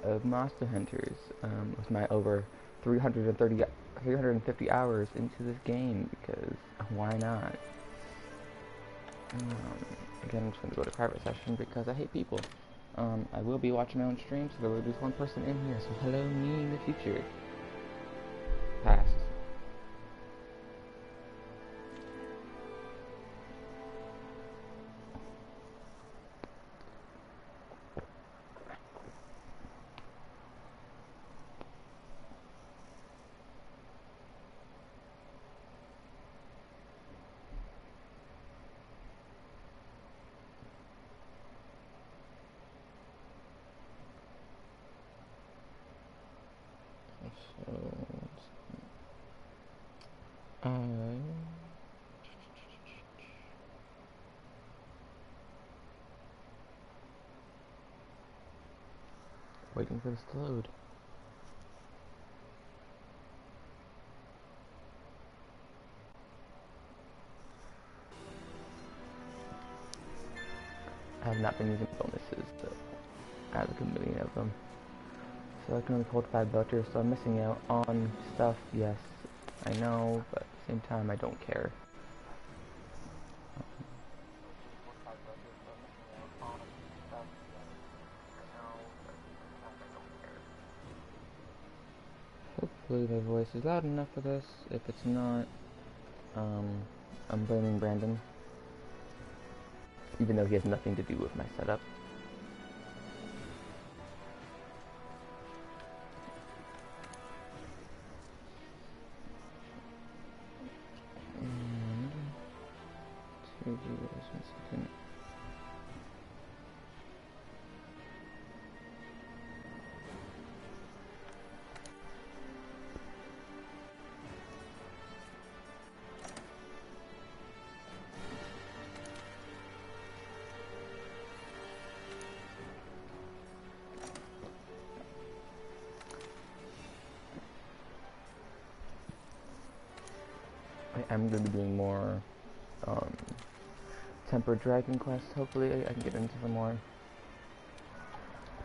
of Monster Hunters with my over 350 hours into this game, because why not? Again, I'm just going to go to private session because I hate people. I will be watching my own stream, so there will be one person in here, so hello me in the future. Past. So, waiting for this to load. I have not been using bonuses, but I have a good million of them. So I can only hold 5 vouchers, so I'm missing out on stuff, yes, I know, but at the same time I don't care. Hopefully my voice is loud enough for this. If it's not, I'm blaming Brandon, even though he has nothing to do with my setup. And 2 gigas, 1 second. I'm going to be doing more Tempered Dragon quests. Hopefully I can get into some more,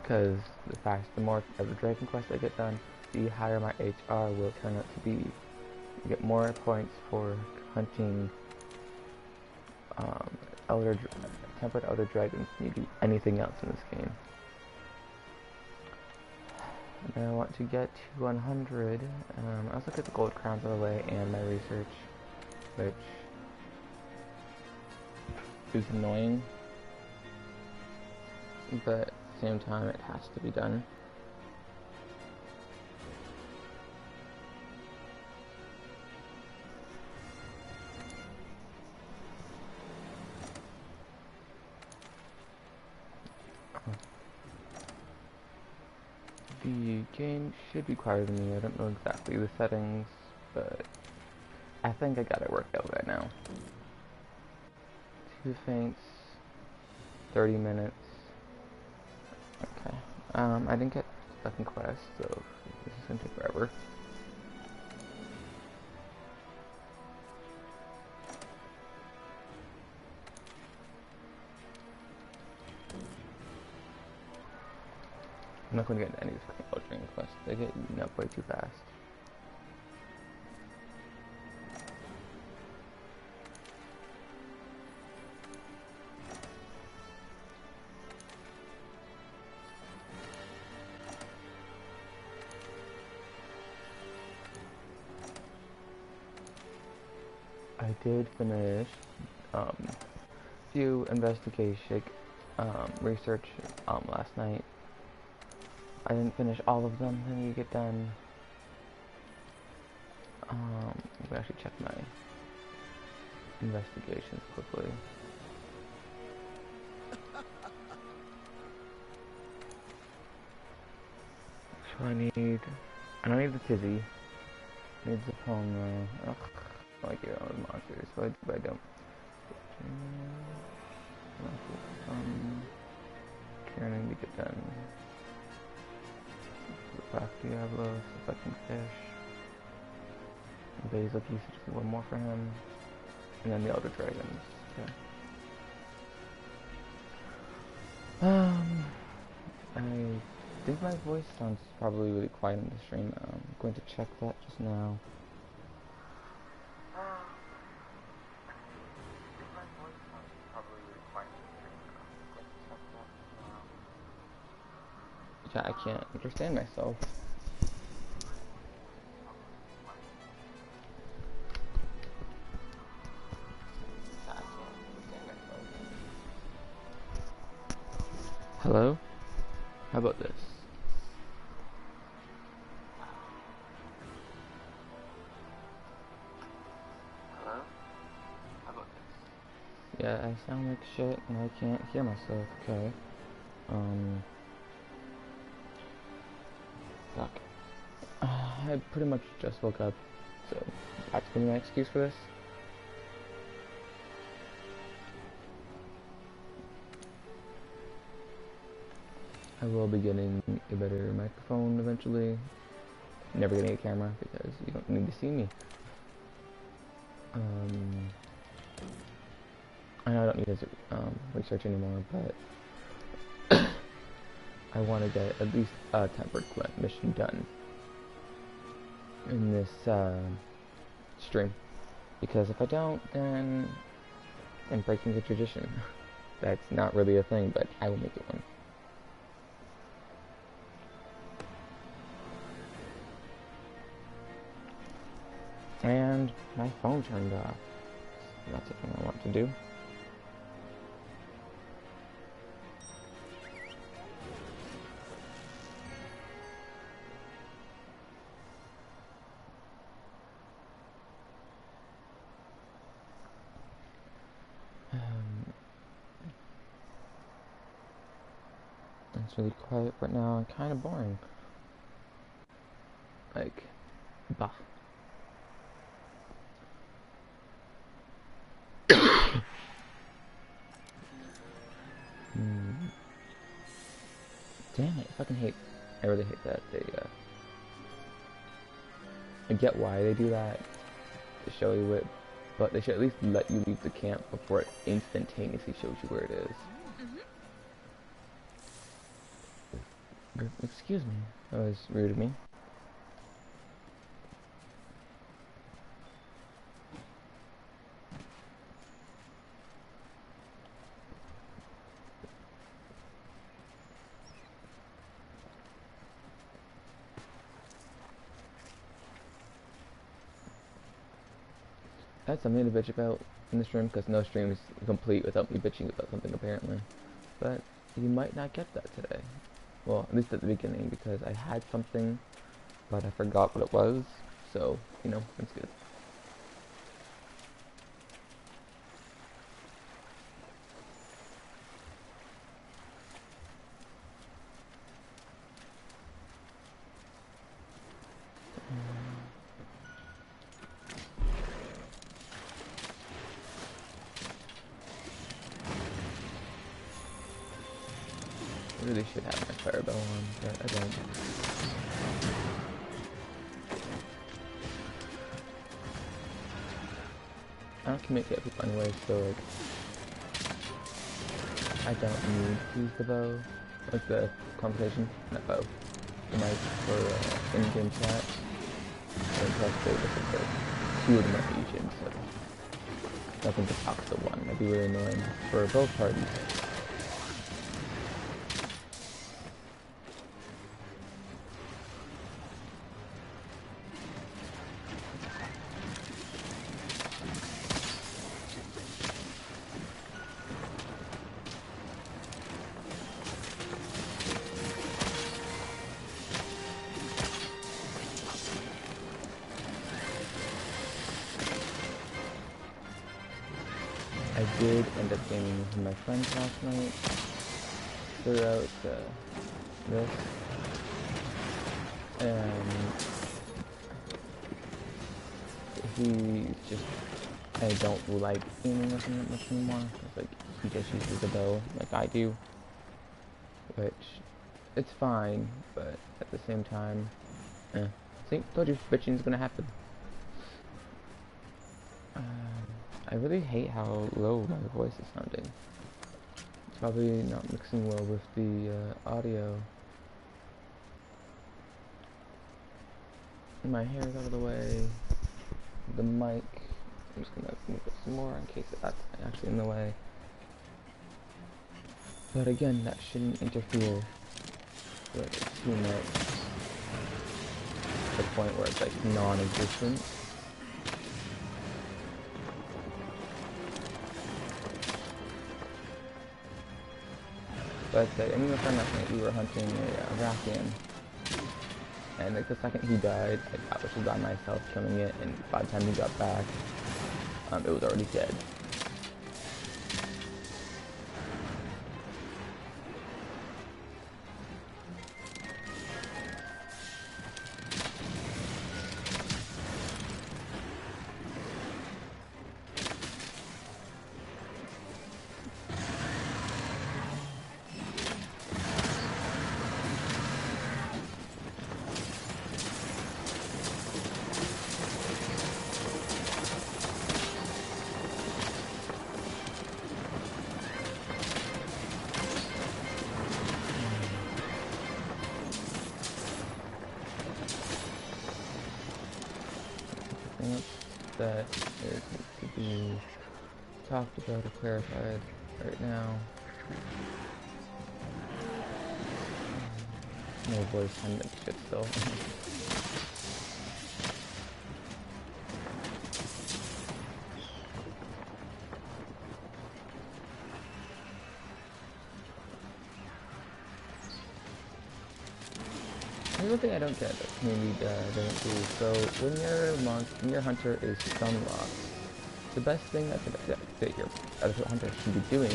because the more of the Dragon quest I get done, the higher my HR will turn out to be. You get more points for hunting Tempered Elder Dragons than you do anything else in this game. And I want to get to 100. I also get the gold crowns out of the way and my research, which is annoying, but at the same time it has to be done. The game should be quieter than me. I don't know exactly the settings, but I think I got it worked out right now. 2 faints, 30 minutes. Okay. I didn't get the second quest, so this is gonna take forever. I'm not going to get any of these fucking quests. They get eaten up way too fast. I did finish few investigation research last night. I didn't finish all of them. Then you get done. I'm gonna actually check my investigations quickly. So I don't need the Tizzy. I need the Poma. Ugh, I like your own monsters, but I don't. Karen to get done. Black Diablo, Suspecting Fish. Basil Piece, just one more for him. And then the Elder Dragons. Okay. think my voice sounds probably really quiet in the stream. I'm going to check that just now. Yeah, I can't understand myself. Hello? How about this? Hello? How about this? Yeah, I sound like shit and I can't hear myself, okay? Fuck. I pretty much just woke up, so that's gonna be my excuse for this. I will be getting a better microphone eventually. Never getting a camera because you don't need to see me. I know I don't need to research anymore, but I want to get at least a tempered Flint mission done in this stream, because if I don't, then I'm breaking the tradition. That's not really a thing, but I will make it one. And my phone turned off. That's the thing I want to do. It's really quiet right now and kind of boring. Like, bah. Damn it, I fucking hate, I really hate that they, I get why they do that, to show you it, but they should at least let you leave the camp before it instantaneously shows you where it is. Excuse me, that was rude of me. That's something to bitch about in the stream, because no stream is complete without me bitching about something apparently. But you might not get that today. Well, at least at the beginning, because I had something, but I forgot what it was, so, you know, that's good. I really should have my fire bell on, but I don't. I don't communicate with people anyway, so like, I don't need to use the bow, like the conversation, not bow, the mic for in-game chat. And plus they look like two of them are Asian, so nothing to talk to one. That'd be really annoying for both parties. I did end up gaming with my friends last night throughout this, and he just, I don't like gaming with him that much anymore, because like, he just uses a bow like I do, which, it's fine, but at the same time, see, told you bitching's gonna happen. I really hate how low my voice is sounding. It's probably not mixing well with the audio. My hair is out of the way. The mic, I'm just gonna move it some more in case that's actually in the way. But again, that shouldn't interfere with 2 minutes to the point where it's like non-existent. But I mean, my friend last night, we were hunting a raccoon, and like the second he died, like, I was just by myself killing it, and by the time he got back, it was already dead. That is to be talked about or clarified right now. My voice, I'm like shit still. Here's one thing I don't get that community doesn't do. So when your hunter is stun locked, the best thing that your other hunter should be doing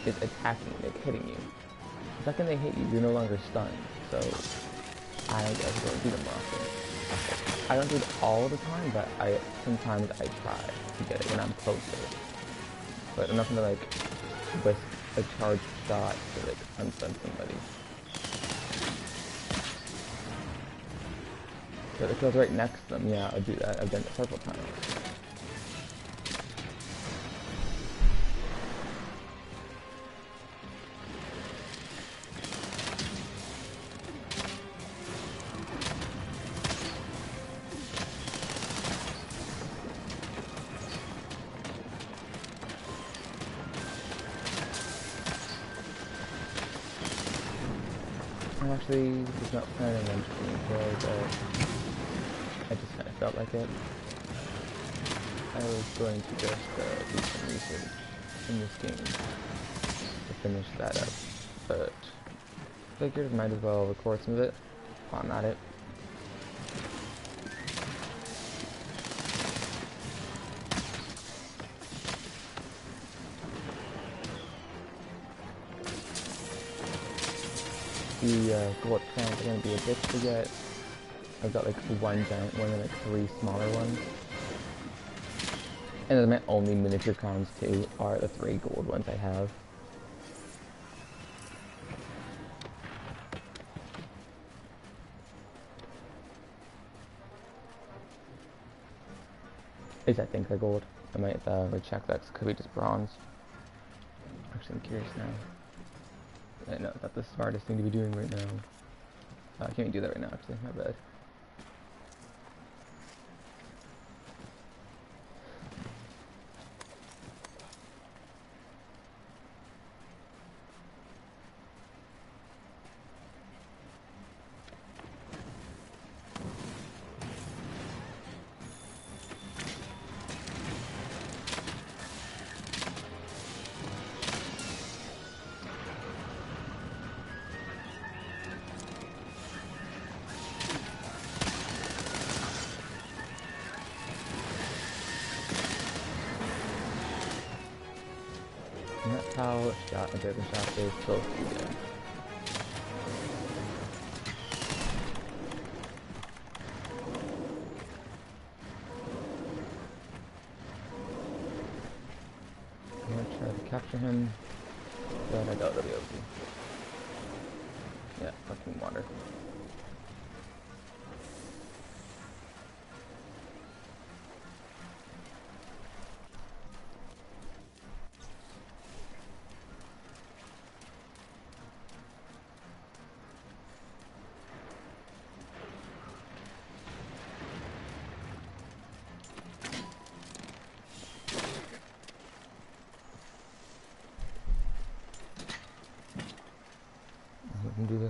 is attacking, like hitting you. The second they hit you, you're no longer stunned. So I don't do them often. I don't do it all the time, but sometimes I try to get it when I'm closer. But I'm not gonna like whisk a charged shot to like unstun somebody. But if I was right next to them, yeah, I'd do that. I've done it several times. I'm actually just not planning on streaming today, but I just kind of felt like it. I was going to just do some research in this game to finish that up, but figured might as well record some of it while I'm at it. The gold crowns are going to be a bitch to get. I've got like 1 giant one and like 3 smaller ones. And then my only miniature crowns too are the 3 gold ones I have. At least I think they're gold. I might recheck that, 'cause it could be just bronze. Actually, I'm curious now. I know, it's not the smartest thing to be doing right now. I can't even do that right now, actually, my bad. And that's how shot and bigger shot is supposed to be done. I'm gonna try to capture him, but I doubt I'll be able to. Yeah, fucking water.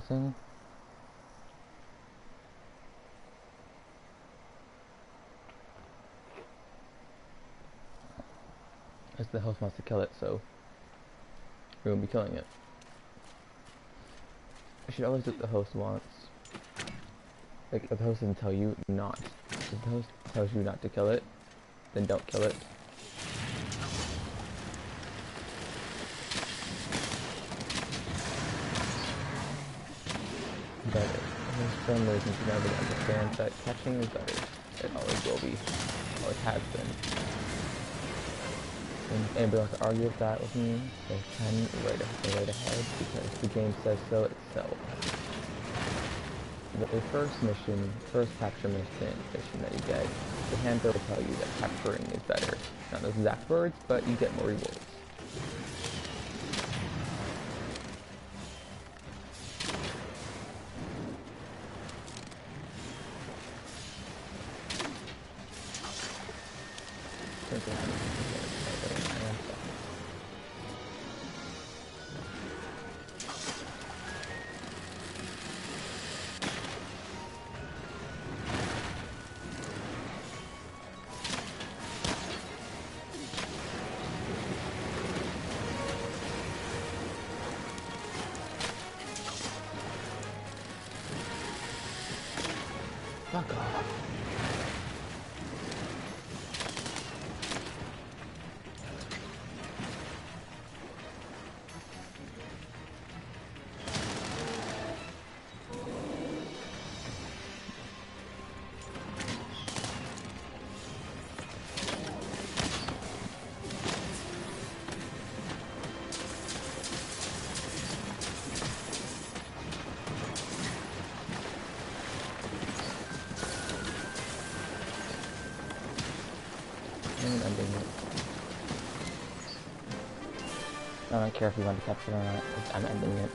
missing? As the host wants to kill it, so we won't be killing it. I should always do what the host wants. Like, if the host doesn't tell you not. If the host tells you not to kill it, then don't kill it. But for some reason, you never understand that catching is better. It always will be. Always has been. And if anybody wants to argue with that with me, they can right ahead, because the game says so itself. The first capture mission that you get, the handler will tell you that capturing is better. Not those exact words, but you get more rewards. Fuck off. I'm ending it. I don't care if you want to capture it or not, I'm ending it.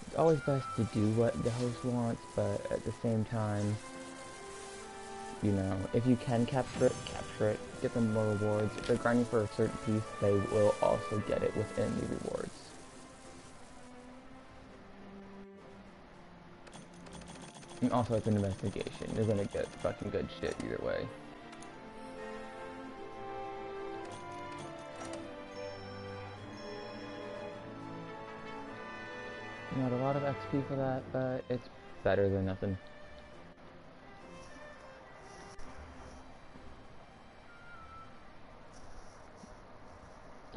It's always best to do what the host wants, but at the same time, you know, if you can capture it, get them more rewards. If they're grinding for a certain piece, they will also get it within the rewards. And also, it's an investigation. You're gonna get fucking good shit either way. Not a lot of XP for that, but it's better than nothing.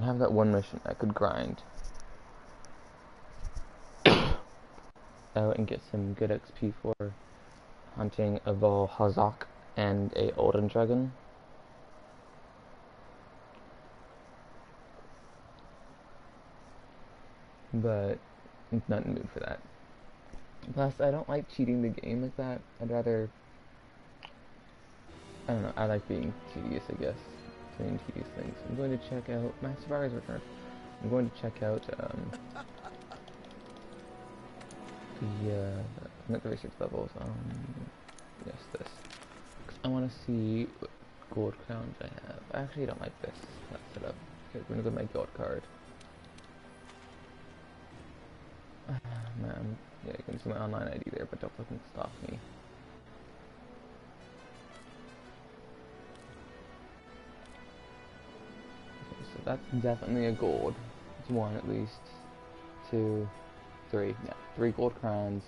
I have that one mission I could grind out and get some good XP for hunting a Volhazak and a Olden Dragon. But I'm not in the mood for that. Plus, I don't like cheating the game like that. I'd rather... I don't know, I like being tedious, I guess. Doing tedious things. I'm going to check out... My Survivor's Return. I'm going to check out, not the research levels, yes, this. 'Cause I want to see what gold crowns I have. I actually don't like this. Let's set up. Okay, we're gonna go to my guild card. Man, yeah, you can see my online ID there, but don't fucking stop me. Okay, so that's definitely a gold. It's one at least. 2, 3. Yeah, 3 gold crowns.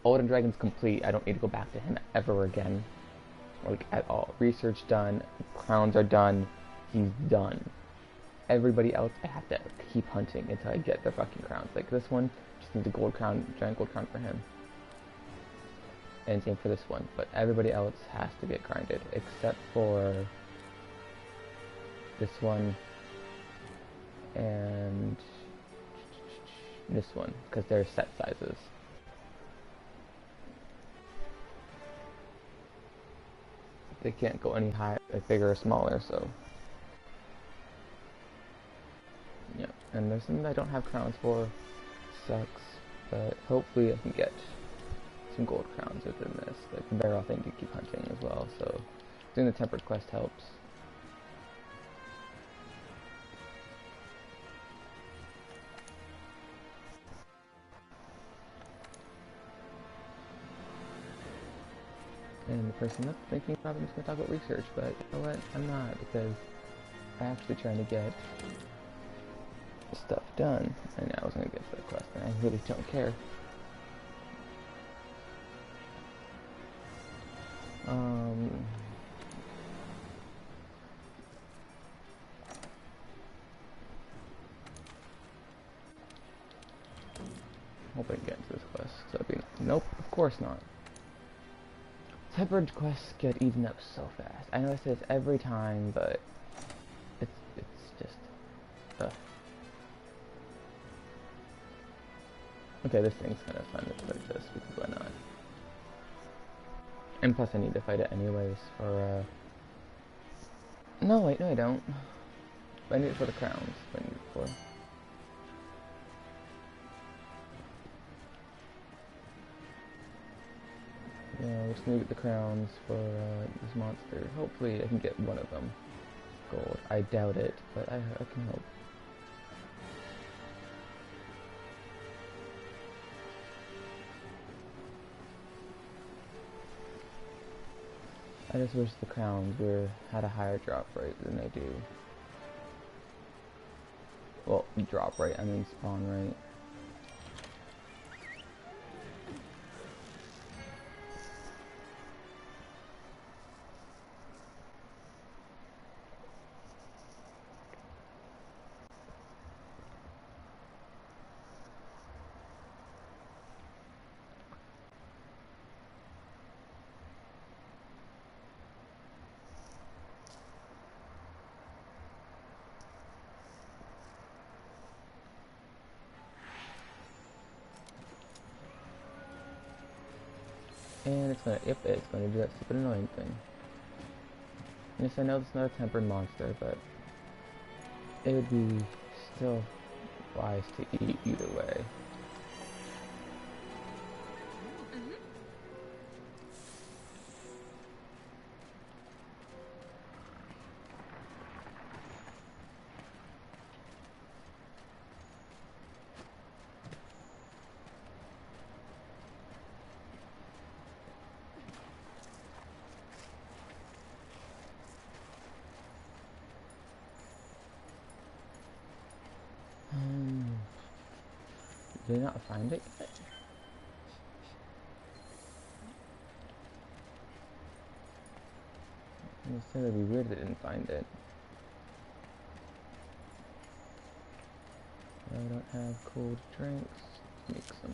Olden Dragon's complete. I don't need to go back to him ever again. Like, at all. Research done. Crowns are done. He's done. Everybody else, I have to keep hunting until I get their fucking crowns. Like, this one, just need a gold crown, giant gold crown for him. And same for this one. But everybody else has to get grinded. Except for this one and this one. Because they're set sizes. They can't go any higher, bigger or smaller, so... Yeah, and there's something I don't have crowns for. Sucks, but hopefully I can get some gold crowns within this. Like, I'm better off to keep hunting as well, so doing the tempered quest helps. And the person up thinking probably just gonna talk about research, but you know what? I'm not, because I'm actually trying to get stuff done. And I was gonna get to the quest, and I really don't care. Hope I can get into this quest. So I'd be, nope, of course not. Tempered quests get eaten up so fast. I know I say this every time, but it's just okay, this thing's kind of fun to purchase because why not? And plus I need to fight it anyways for no wait, no I don't. I need it for the crowns. I need it for. Yeah, we're just gonna get the crowns for this monster. Hopefully I can get one of them gold. I doubt it, but I can hope. I just wish the crowns had a higher drop rate than they do. Well, drop rate, I mean spawn rate. And it's gonna do that stupid annoying thing. Yes, I know it's not a tempered monster, but it would be still wise to eat either way. Did I not find it yet? It said it'd be weird if I didn't find it. I don't have cold drinks. Let's make some.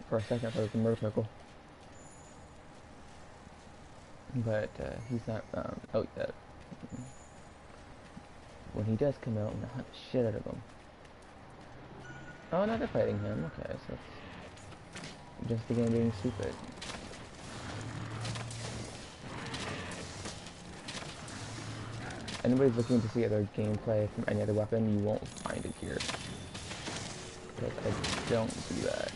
For a second I thought it was a motorcycle. But he's not out yet. When he does come out, I'm gonna hunt the shit out of him. Oh, now they're fighting him. Okay, so it's just the game being stupid. Anybody's looking to see other gameplay from any other weapon, you won't find it here. Because I don't do that.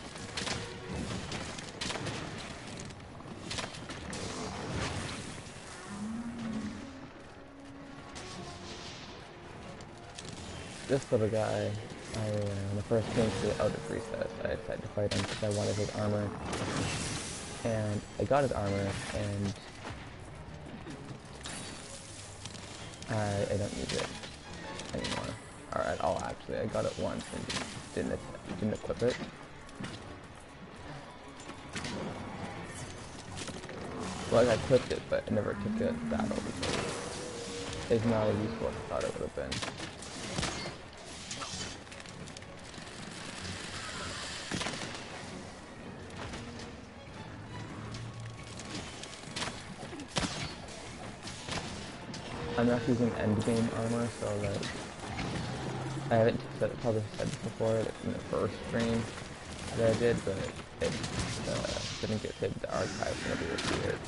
This little guy, when I first came to the Outer Priestess, I decided to fight him because I wanted his armor. And I got his armor, and I don't use it anymore. Or at all, actually. I got it once and didn't equip it. Well, I equipped it, but I never took it to battle because it's not as useful as I thought it would have been. I'm not using endgame armor, so like I haven't probably said this before, like in the first stream that I did, but it didn't get saved to the archives whenever you see it.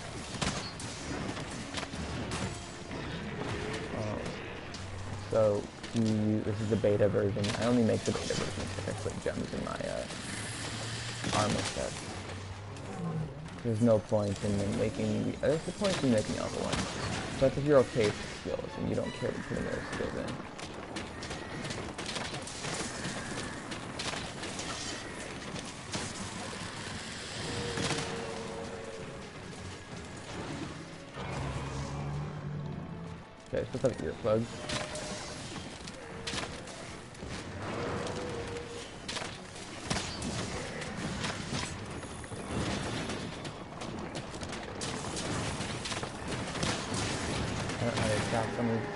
So this is the beta version. I only make the beta version so I put gems in my armor set. There's no point in making there's the point in making the other one. But if you're okay with skills and you don't care about putting those skills in. Okay, so let's have earplugs.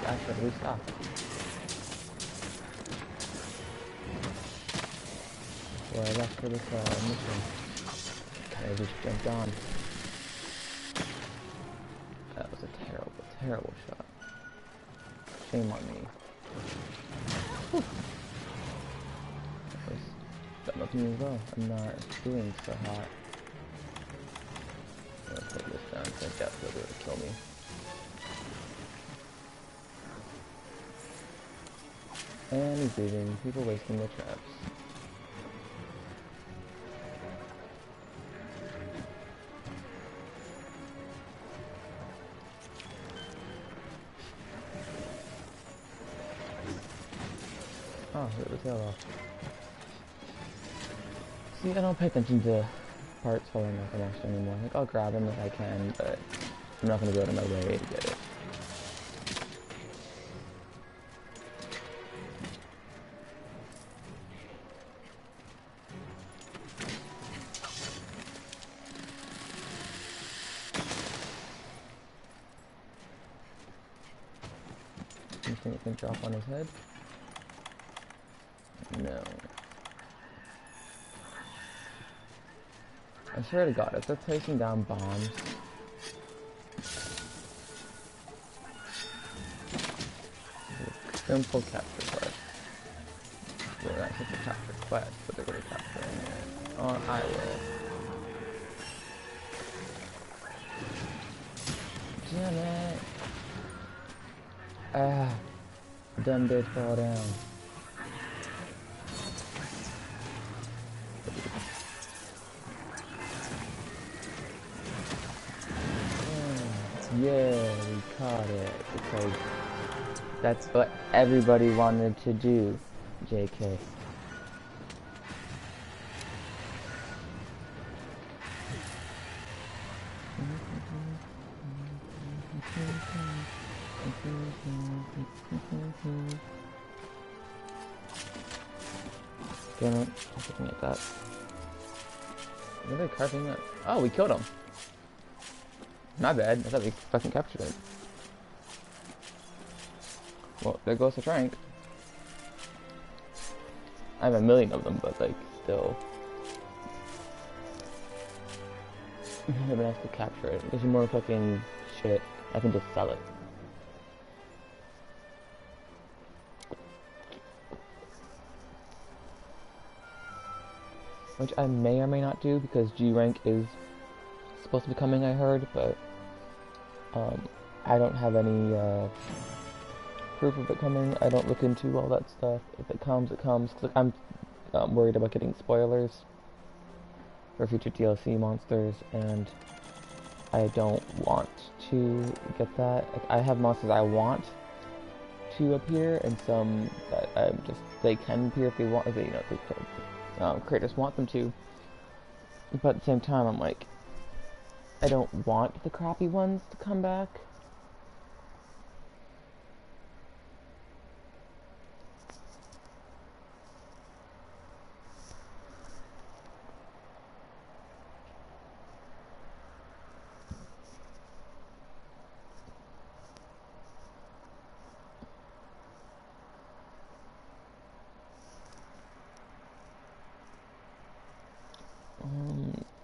Actually, stop. Well, I left for this mission. I just jumped on. That was a terrible, terrible shot. Shame on me. Whew. That was nothing as well. I'm not doing so hot. I'm gonna put this down because I doubt they'll be able to kill me. And he's leaving. People wasting their traps. Oh, rip the tail off. See, I don't pay attention to parts falling off an extra anymore. Like, I'll grab them if I can, but I'm not gonna go out of my way to get it. Anything it can drop on his head? No. I swear to God, if they're placing down bombs... Simple capture quest. Well, that's just a capture quest, but they're going to capture it. Oh, I will. Damn it! Ah, dumb did fall down. Yeah, we caught it because that's what everybody wanted to do, JK. Damn it, I'm looking at that. What are they carving up? Oh, we killed him. Not bad, I thought we fucking captured it. Well, there goes the trank. I have a million of them, but like, still. I haven't been able to capture it. There's more fucking shit. I can just sell it. Which I may or may not do because G rank is supposed to be coming, I heard, but I don't have any proof of it coming. I don't look into all that stuff. If it comes, it comes. Cause I'm worried about getting spoilers for future DLC monsters, and I don't want to get that. Like, I have monsters I want to appear, and some that I'm just they can appear if they want. If they, you know, if the creators want them to. But at the same time, I'm like, I don't want the crappy ones to come back.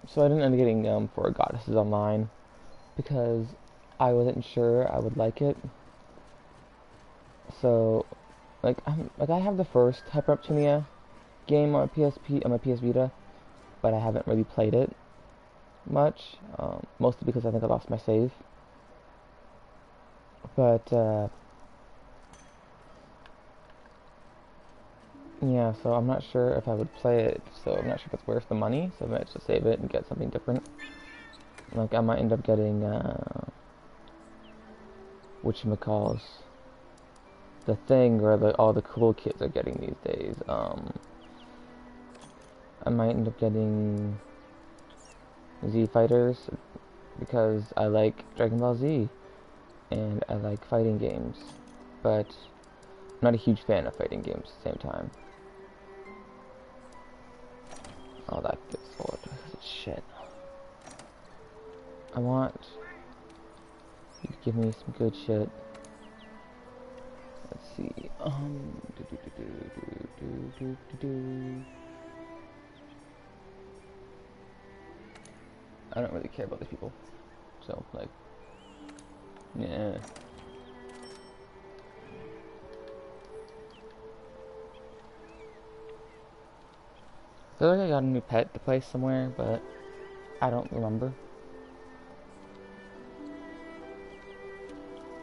So I didn't end up getting 4 goddesses online because I wasn't sure I would like it. So, like I have the first Hyper Neptunia game on my PS Vita, but I haven't really played it much, mostly because I think I lost my save. But Yeah, so I'm not sure if I would play it, so I'm not sure if it's worth the money, so I might just save it and get something different. Like, I might end up getting, whatchamacalls, the thing where all the cool kids are getting these days. I might end up getting Z Fighters, because I like Dragon Ball Z, and I like fighting games, but I'm not a huge fan of fighting games at the same time. Oh, that gets old. Shit. I want you to give me some good shit. Let's see. I don't really care about these people. So, like, yeah. I feel like I got a new pet to place somewhere, but I don't remember.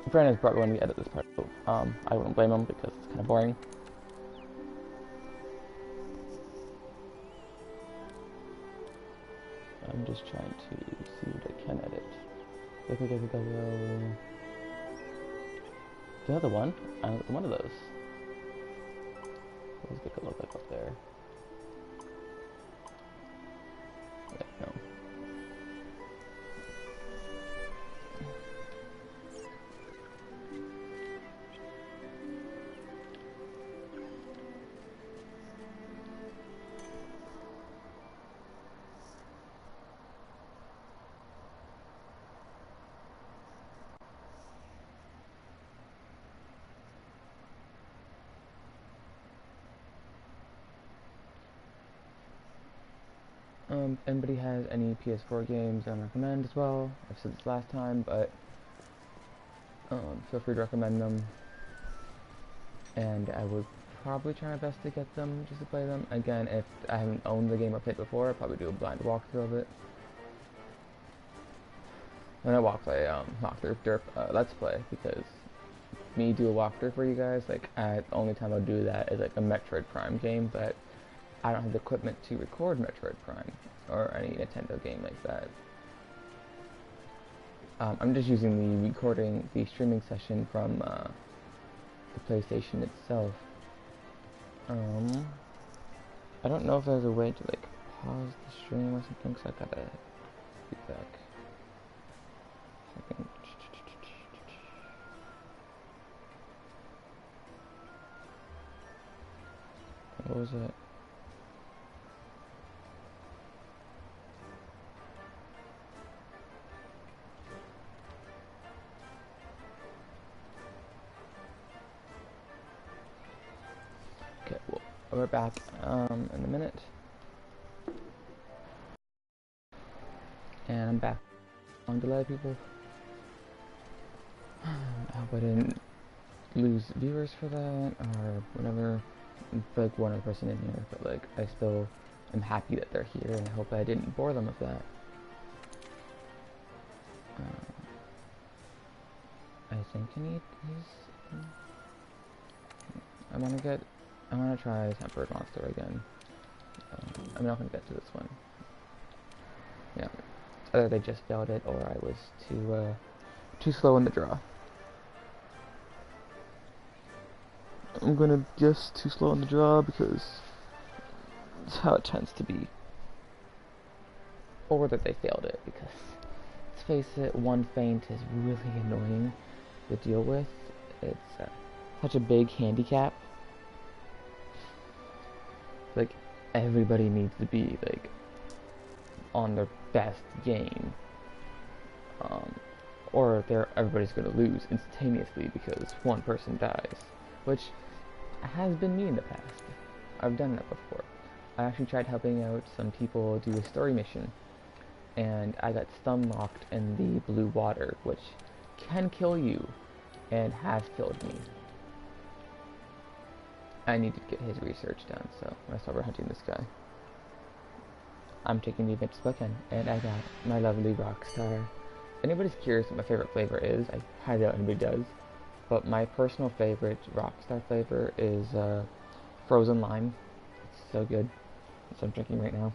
A friend has probably wanted to edit this part, so, I wouldn't blame him because it's kind of boring. I'm just trying to see what I can edit. The other one? I don't one of those. What does it look like up there? Yeah, no. If anybody has any PS4 games I recommend as well, I've said this last time, but feel free to recommend them, and I would probably try my best to get them just to play them. Again, if I haven't owned the game or played before, I'll probably do a blind walkthrough of it. When I walkthrough Let's Play, because me do a walkthrough for you guys, like, the only time I'll do that is like a Metroid Prime game, but I don't have the equipment to record Metroid Prime or any Nintendo game like that. I'm just using the streaming session from the PlayStation itself. I don't know if there's a way to like pause the stream or something, so I gotta be back. What was it? Okay, well, we're back in a minute. And I'm back on delay, people. I hope I didn't lose viewers for that, or whatever. Like one other person in here, but like I still am happy that they're here, and I hope I didn't bore them with that. I think I need these. I wanna try Tempered Monster again. I'm not gonna get to this one. Yeah, either they just failed it, or I was too slow in the draw. I'm gonna guess too slow in the draw because it's how it tends to be. Or that they failed it, because let's face it, one feint is really annoying to deal with. It's such a big handicap. Like, everybody needs to be like on their best game, or everybody's gonna lose instantaneously because one person dies, which has been me in the past. I've done that before. I actually tried helping out some people do a story mission, and I got stun locked in the blue water, which can kill you, and has killed me. I need to get his research done, so that's why we're hunting this guy. I'm taking the event as I can, and I got my lovely Rockstar. If anybody's curious what my favorite flavor is, I highly doubt anybody does, but my personal favorite Rockstar flavor is Frozen lime. It's so good. That's what I'm drinking right now.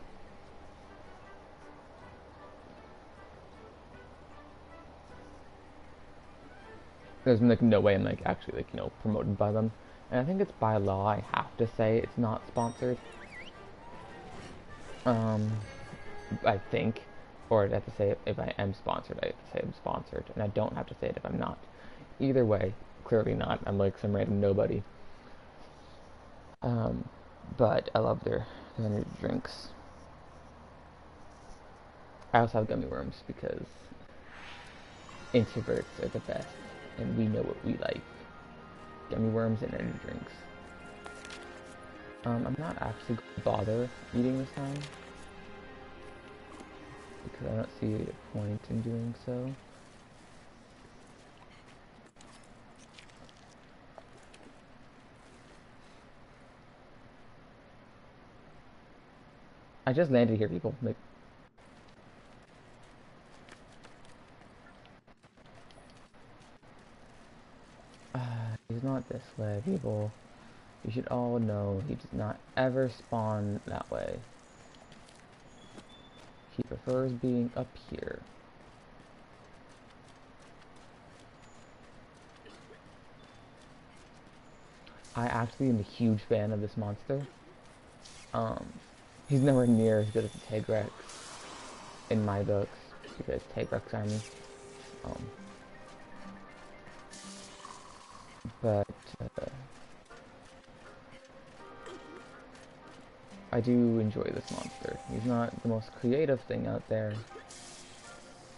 There's like no way I'm like actually like, you know, promoted by them. And I think it's by law I have to say it's not sponsored. I think. Or I have to say it if I am sponsored, I have to say I'm sponsored. And I don't have to say it if I'm not. Either way, clearly not. I'm like some random nobody. But I love their energy drinks. I also have gummy worms because introverts are the best. And we know what we like. Gummy worms and energy drinks. I'm not actually going to bother eating this time. Because I don't see a point in doing so. I just landed here, people. Like, he's not this way, people. You should all know he does not ever spawn that way. He prefers being up here. I actually am a huge fan of this monster. He's nowhere near as good as the Tigrex in my books, because Tigrex army. But I do enjoy this monster. He's not the most creative thing out there,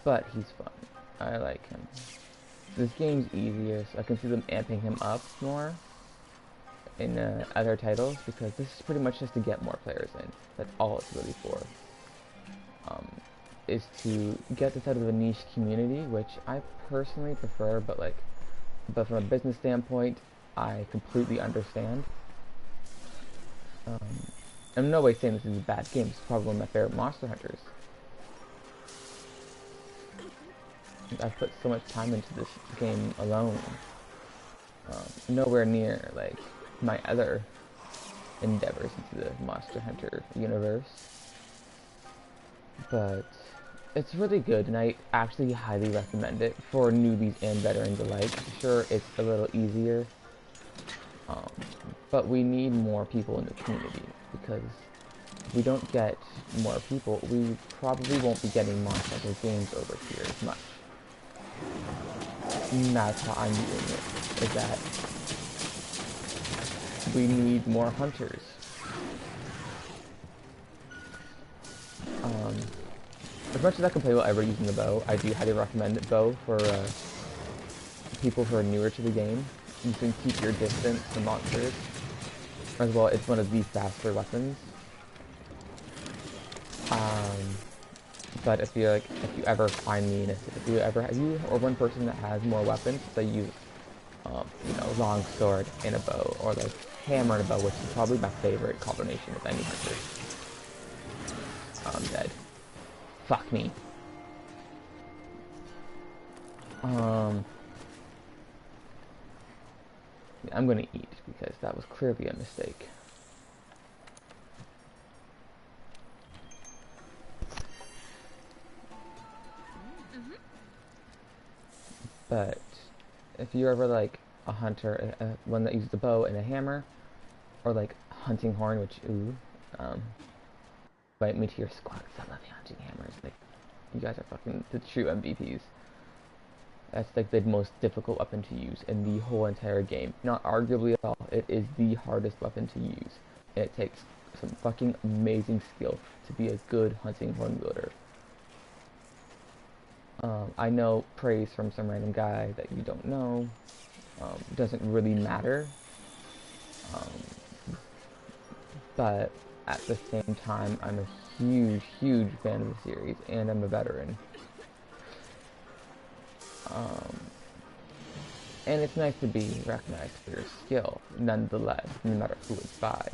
but he's fun. I like him. This game's easier, so I can see them amping him up more in other titles, because this is pretty much just to get more players in. That's all it's really for. Is to get this out of the niche community, which I personally prefer, but from a business standpoint, I completely understand. I'm in no way saying this is a bad game. It's probably one of my favorite Monster Hunters. I've put so much time into this game alone. Nowhere near like my other endeavors into the Monster Hunter universe. But it's really good, and I actually highly recommend it for newbies and veterans alike. Sure, it's a little easier, but we need more people in the community, because if we don't get more people, we probably won't be getting Monster Hunter games over here as much. And that's how I'm doing it, is that we need more hunters. As much as I can play whatever using the bow, I do highly recommend the bow for people who are newer to the game. You can keep your distance from monsters. As well, it's one of the faster weapons. But if you ever find me, if you or one person that has more weapons, say use, you know, long sword and a bow, or like hammer and a bow, which is probably my favorite combination of any hunter. I'm dead. Fuck me. I'm gonna eat, because that was clearly a mistake. But if you're ever like a hunter, one that uses a bow and a hammer, or like hunting horn, which invite me to your squad, because I love the hunting hammers. Like, you guys are fucking the true MVPs. That's like the most difficult weapon to use in the whole entire game. Not arguably at all. It is the hardest weapon to use. And it takes some fucking amazing skill to be a good hunting horn wielder. I know praise from some random guy that you don't know doesn't really matter. But at the same time, I'm a huge, huge fan of the series, and I'm a veteran. And it's nice to be recognized for your skill, nonetheless, no matter who it's by.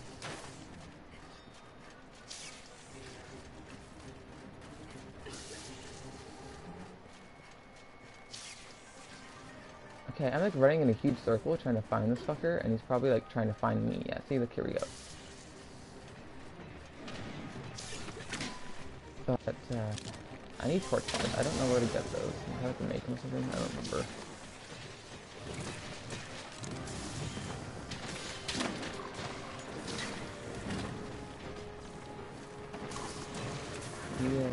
Okay, I'm like running in a huge circle trying to find this fucker, and he's probably like trying to find me. Yeah, see, look, here we go. But, I need torch rods. I don't know where to get those. I have to make them or something? I don't remember. Yeah.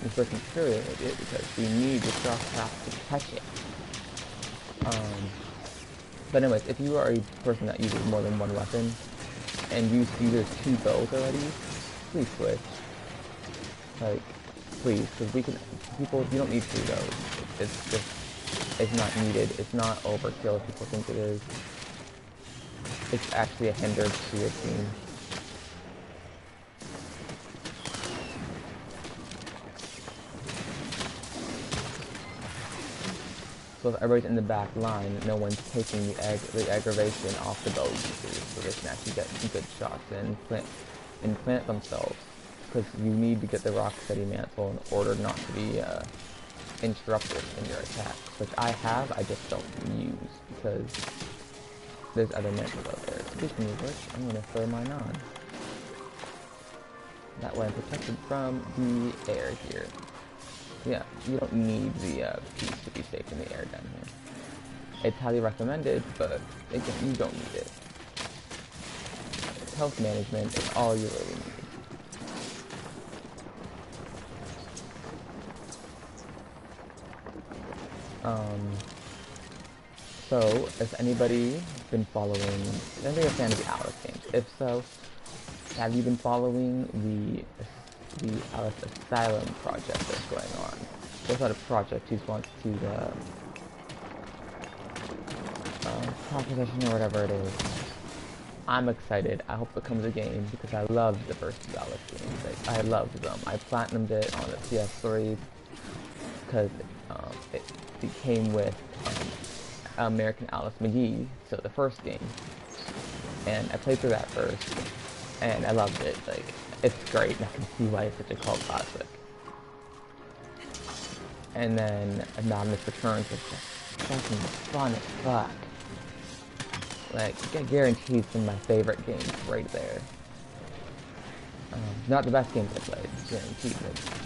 This person's clearly an idiot because we need the cross path to catch it. But anyways, if you are a person that uses more than one weapon, and you see there's 2 bows already, please switch. Like, please, because we can, people, you don't need 2 bows. It's just, it's not needed. It's not overkill if people think it is. It's actually a hindrance to your team. So if everybody's in the back line, no one's taking the aggravation off the bow users, so they can actually get some good shots and plant themselves. Because you need to get the Rocksteady mantle in order not to be interrupted in your attacks, which I have, I just don't use because there's other mantles out there. Speaking of which, I'm gonna throw mine on. That way I'm protected from the air here. Yeah, you don't need the piece to be safe in the air down here. It's highly recommended, but again, you don't need it. Health management is all you really need. So, has anybody been following, is anybody a fan of the Alice games? If so, have you been following the Alice Asylum project that's going on? Well, it's not a project, he wants to, proposition or whatever it is. I'm excited. I hope it becomes a game because I loved the first 2 Alice games. Like, I loved them. I platinumed it on the PS3 because it came with American Alice McGee, so the first game. And I played through that first, and I loved it. Like, it's great, and I can see why it's such a cult classic. And then Anonymous Returns was just fucking fun as fuck. Like, I guarantee some of my favorite games right there. Not the best games I played, guaranteed,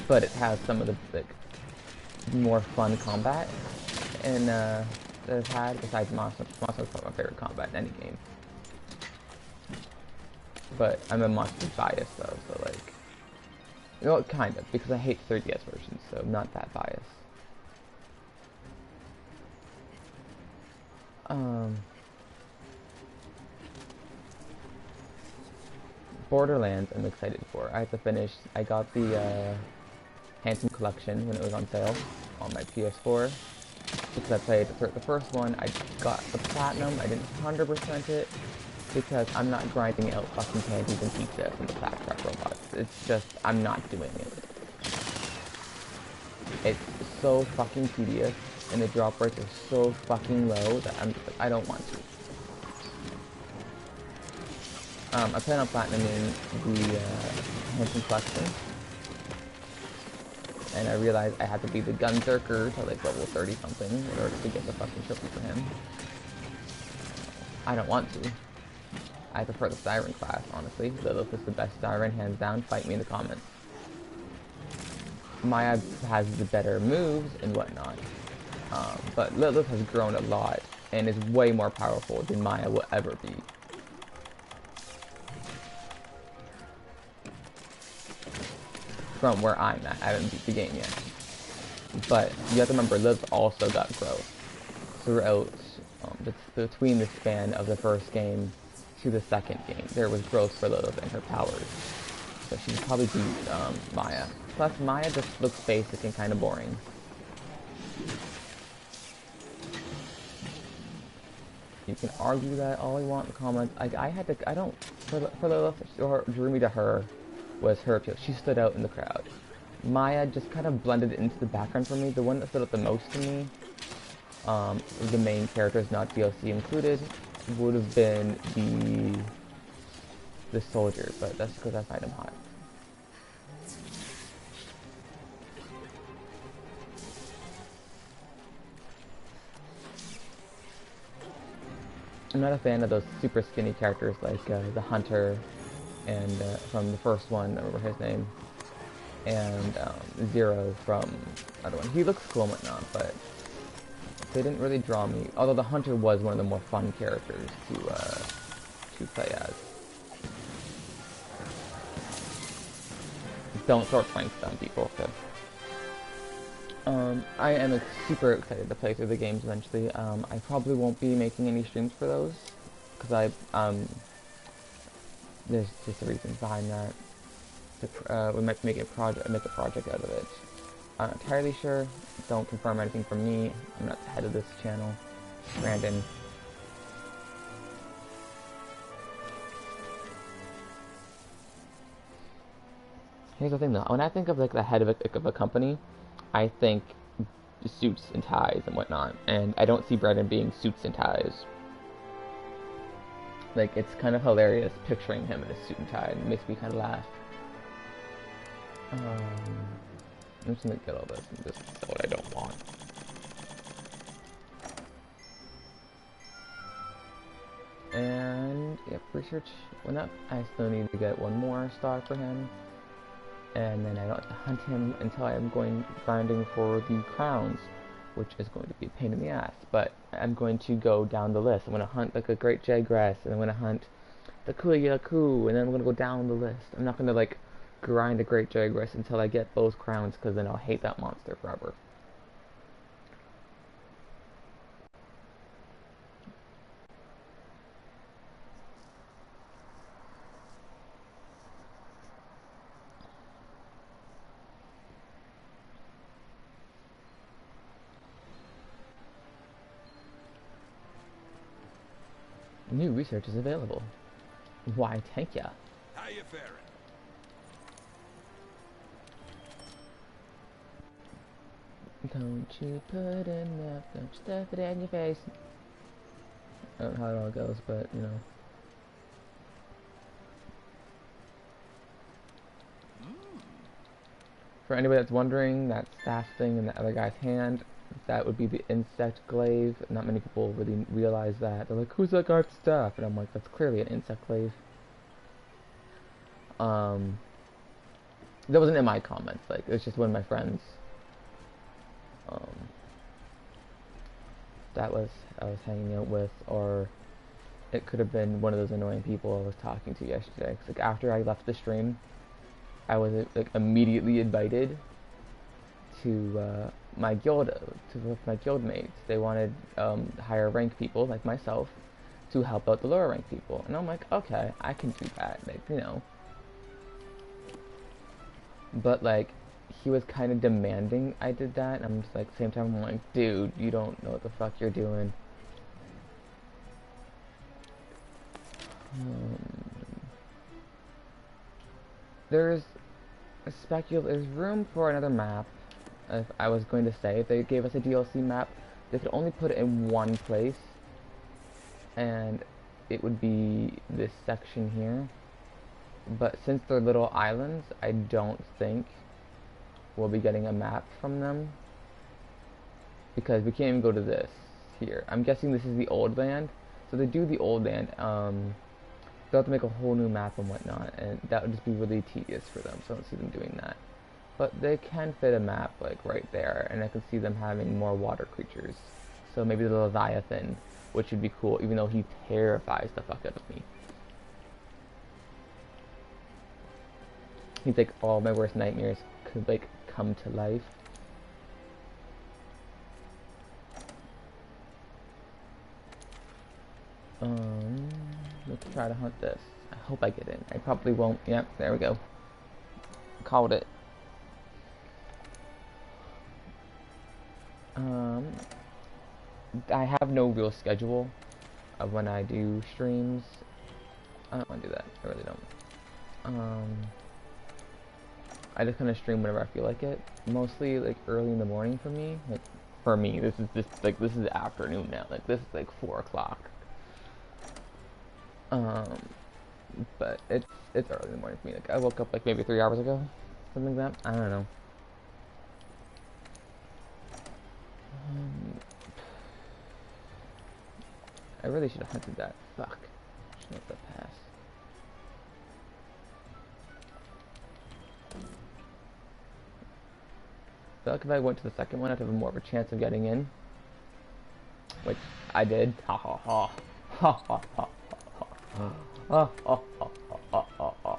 but it has some of the like more fun combat and that I've had besides Monster. Monster's probably my favorite combat in any game. But I'm a Monster biased though, so like, you know, kind of, because I hate 3DS versions, so I'm not that biased. Borderlands I'm excited for. I have to finish. I got the Handsome Collection when it was on sale on my PS4 because I played the first one. I got the Platinum. I didn't 100% it because I'm not grinding out fucking panties and pizza from the fast track robots. It's just, I'm not doing it. It's so fucking tedious and the drop rates are so fucking low that I'm just like, I don't want to. I plan on platinuming the Handsome Collection, and I realized I had to be the Gunzerker to like level 30 something in order to get the fucking trophy for him. I don't want to. I prefer the Siren class, honestly. Lilith is the best Siren, hands down. Fight me in the comments. Maya has the better moves and whatnot, but Lilith has grown a lot and is way more powerful than Maya will ever be. From where I'm at. I haven't beat the game yet. But you have to remember, Liv also got growth throughout, between the span of the first game to the second game. There was growth for Lilith and her powers. So she could probably beat Maya. Plus, Maya just looks basic and kind of boring. You can argue that all you want in the comments. For Lilith, or drew me to her was her appeal. She stood out in the crowd. Maya just kind of blended into the background for me. The one that stood out the most to me, the main characters, not DLC included, would have been the soldier, but that's because I find him hot. I'm not a fan of those super skinny characters like the Hunter and from the first one, I remember his name, and Zero from the other one. He looks cool and whatnot, but they didn't really draw me. Although the Hunter was one of the more fun characters to play as. Don't throw planks down people, okay? I am super excited to play through the games eventually. I probably won't be making any streams for those, because there's just a reason behind that. We might make a project out of it. I'm not entirely sure. Don't confirm anything from me. I'm not the head of this channel. Brandon. Here's the thing though. When I think of like the head of a company, I think suits and ties and whatnot, and I don't see Brandon being suits and ties. Like, it's kind of hilarious picturing him in a suit and tie, and it makes me kind of laugh. I'm just gonna get all this and just sell what I don't want. And, yep, research went up. I still need to get one more star for him. And then I don't have to hunt him until I'm going grinding for the crowns, which is going to be a pain in the ass. But I'm going to go down the list. I'm going to hunt like a great Jagras, and I'm going to hunt the Kuyaku, and then I'm going to go down the list. I'm not going to like grind a great Jagras until I get those crowns, because then I'll hate that monster forever. New research is available. Why, thank ya. How you faring? Don't you put enough, don't you stuff it in your face. I don't know how it all goes, but, you know. For anybody that's wondering, that staff thing in the other guy's hand, that would be the insect glaive. Not many people really realize that. They're like, who's that guy's staff? And I'm like, that's clearly an insect glaive. That wasn't in my comments, like, it was just one of my friends. That I was hanging out with, or it could have been one of those annoying people I was talking to yesterday. 'Cause, like, after I left the stream, I was like immediately invited to my guild, with my guild mates. They wanted higher rank people like myself to help out the lower rank people, and I'm like, okay, I can do that, like, you know. But like, he was kind of demanding I did that, and I'm just like, same time I'm like, dude, you don't know what the fuck you're doing. There's room for another map. If I was going to say, if they gave us a DLC map, they could only put it in one place, and it would be this section here. But since they're little islands, I don't think we'll be getting a map from them, because we can't even go to this here. I'm guessing this is the old land. So they do the old land, they'll have to make a whole new map and whatnot, and that would just be really tedious for them, so I don't see them doing that. But they can fit a map like right there, and I can see them having more water creatures. So maybe the Leviathan, which would be cool, even though he terrifies the fuck out of me. He's like all my worst nightmares could like come to life. Let's try to hunt this. I hope I get in. I probably won't. Yep, there we go. Called it. I have no real schedule of when I do streams. I don't want to do that. I really don't. I just kind of stream whenever I feel like it. Mostly like early in the morning for me. Like, for me, this is afternoon now. Like, this is like 4 o'clock. Um, but it's early in the morning for me. Like I woke up like maybe 3 hours ago, something like that. I don't know. Um, I really should have hunted that. Fuck. Should let that pass. I feel like if I went to the second one, I'd have more of a chance of getting in. Which I did. Ha ha ha. Ha ha ha ha ha. Ha ha ha ha ha ha.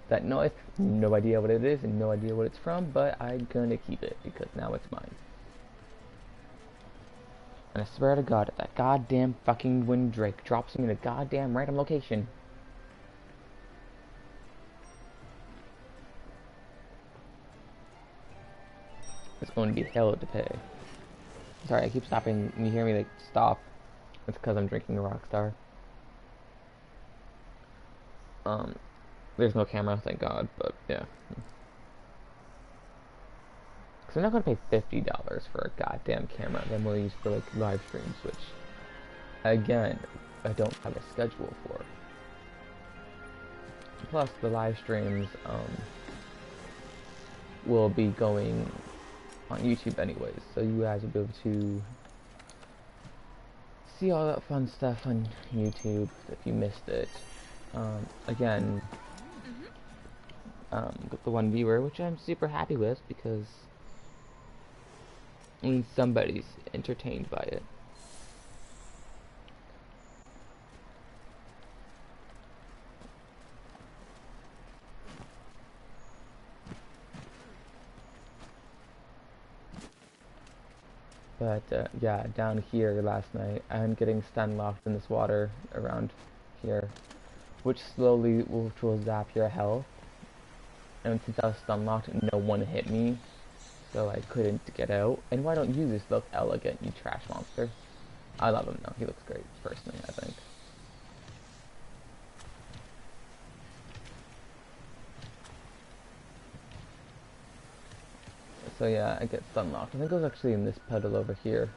That noise, no idea what it is and no idea what it's from, but I'm gonna keep it because now it's mine. And I swear to God, if that goddamn fucking wind drake drops me in a goddamn random location. It's going to be hell to pay. Sorry, I keep stopping. When you hear me like stop, it's because I'm drinking a Rockstar. There's no camera, thank God, but yeah. Because I'm not going to pay $50 for a goddamn camera that I'm going to use for like live streams, which, again, I don't have a schedule for. Plus, the live streams will be going on YouTube anyways, so you guys will be able to see all that fun stuff on YouTube if you missed it. Again, got the one viewer, which I'm super happy with because I mean somebody's entertained by it. But yeah, down here last night, I'm getting stun locked in this water around here, which will zap your health. And since I was stun locked, no one hit me, so I couldn't get out. And why don't you just look elegant, you trash monster? I love him though, he looks great, personally, I think. So yeah, I get stun locked. I think it was actually in this puddle over here.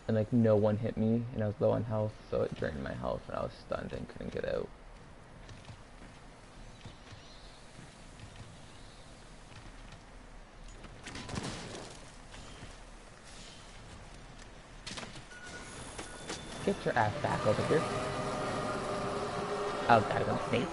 And like no one hit me, and I was low on health, so it drained my health, and I was stunned and couldn't get out. Get your ass back over here. Oh god, I'm snake.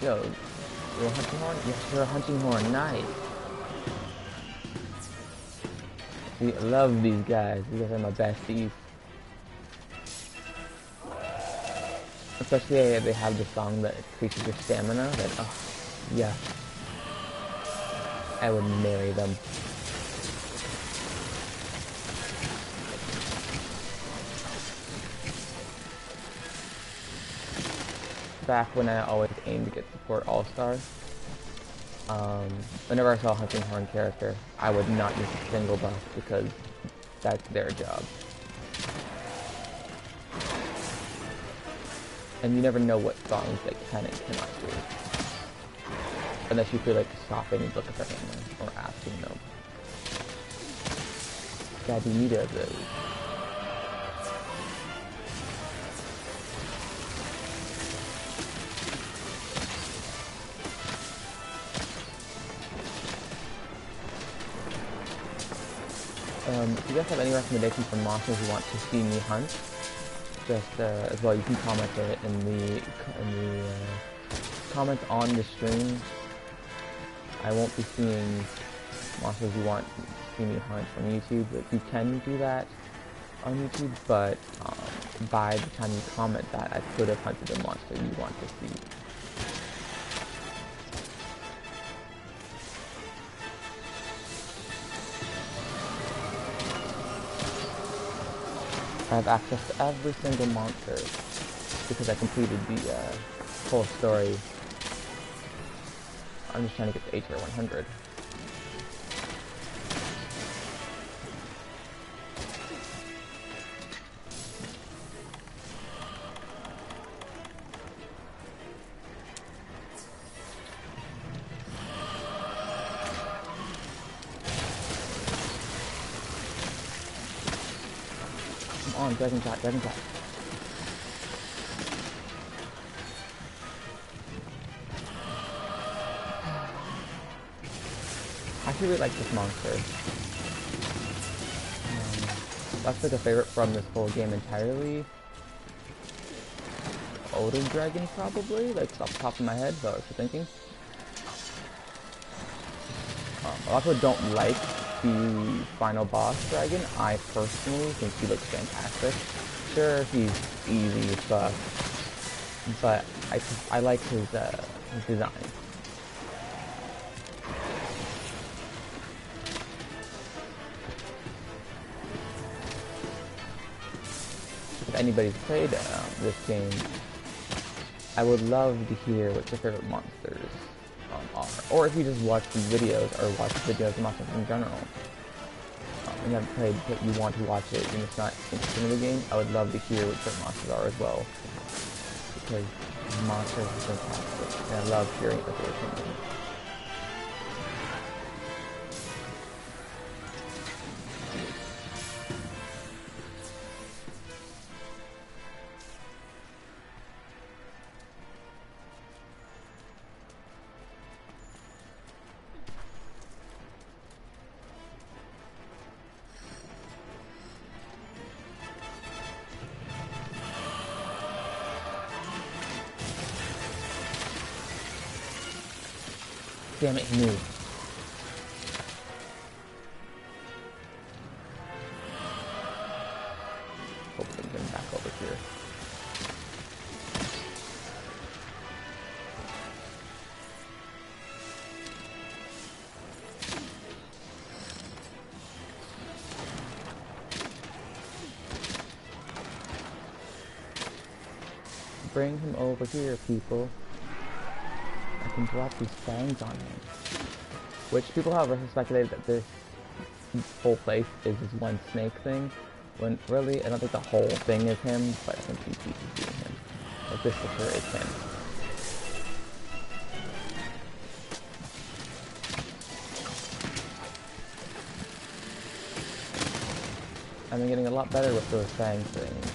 Yo, you're a hunting horn? Yes, you're a hunting horn. Nice. See, I love these guys. These guys are my besties. Especially they have the song that increases your stamina. That, oh, yeah. I would marry them. Back when I always aimed to get support all-star, whenever I saw a hunting horn character, I would not use a single buff because that's their job. And you never know what songs they can and cannot do. Unless you feel like stopping and look at their hammer or asking them. God, you need of those. If you guys have any recommendations for monsters you want to see me hunt, just as well, you can comment it in the comments on the stream. I won't be seeing monsters you want to see me hunt from YouTube. But you can do that on YouTube, but by the time you comment that, I could have hunted a monster you want to see. I have access to every single monster because I completed the whole story I'm just trying to get the HR 100. Come on, dragon shot, dragon shot. I actually really like this monster. That's like a favorite from this whole game entirely. Older dragon probably, like off the top of my head, but I was thinking. A lot of people don't like the final boss dragon. I personally think he looks fantastic. Sure, he's easy as fuck, but I like his design. If anybody's played this game, I would love to hear what your favorite monsters are. Or if you just watch the videos, or watch videos of monsters in general. And you haven't played, but you want to watch it, and it's not interested in the game, I would love to hear what your monsters are as well. Because monsters are fantastic, and I love hearing what their opinions. Damn it, he moved. Hopefully get him back over here. Bring him over here, people. I can drop these fangs on him. Which people have speculated that this whole place is this one snake thing, when really I don't think the whole thing is him, but I think these pieces being him. Like this for sure is him. I've been getting a lot better with those fang things.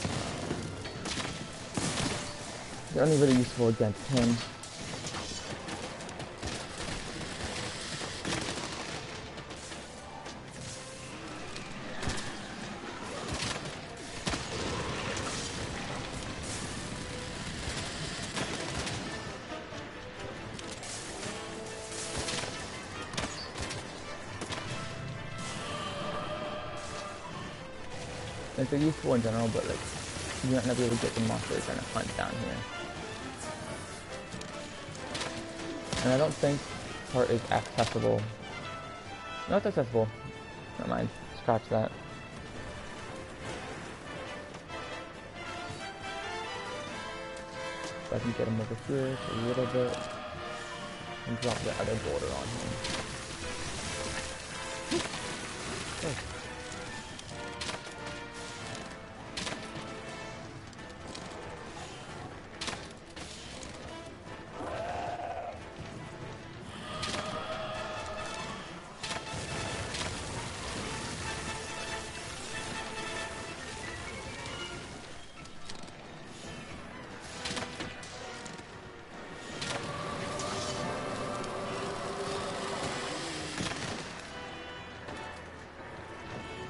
They're only really useful against him. Like, they're useful in general, but like, you might not be able to get the monster you're trying to hunt down here. And I don't think this part is accessible. No, it's accessible. Never mind. Scratch that. So I can get him over here for a little bit and drop the other border on him. Oh.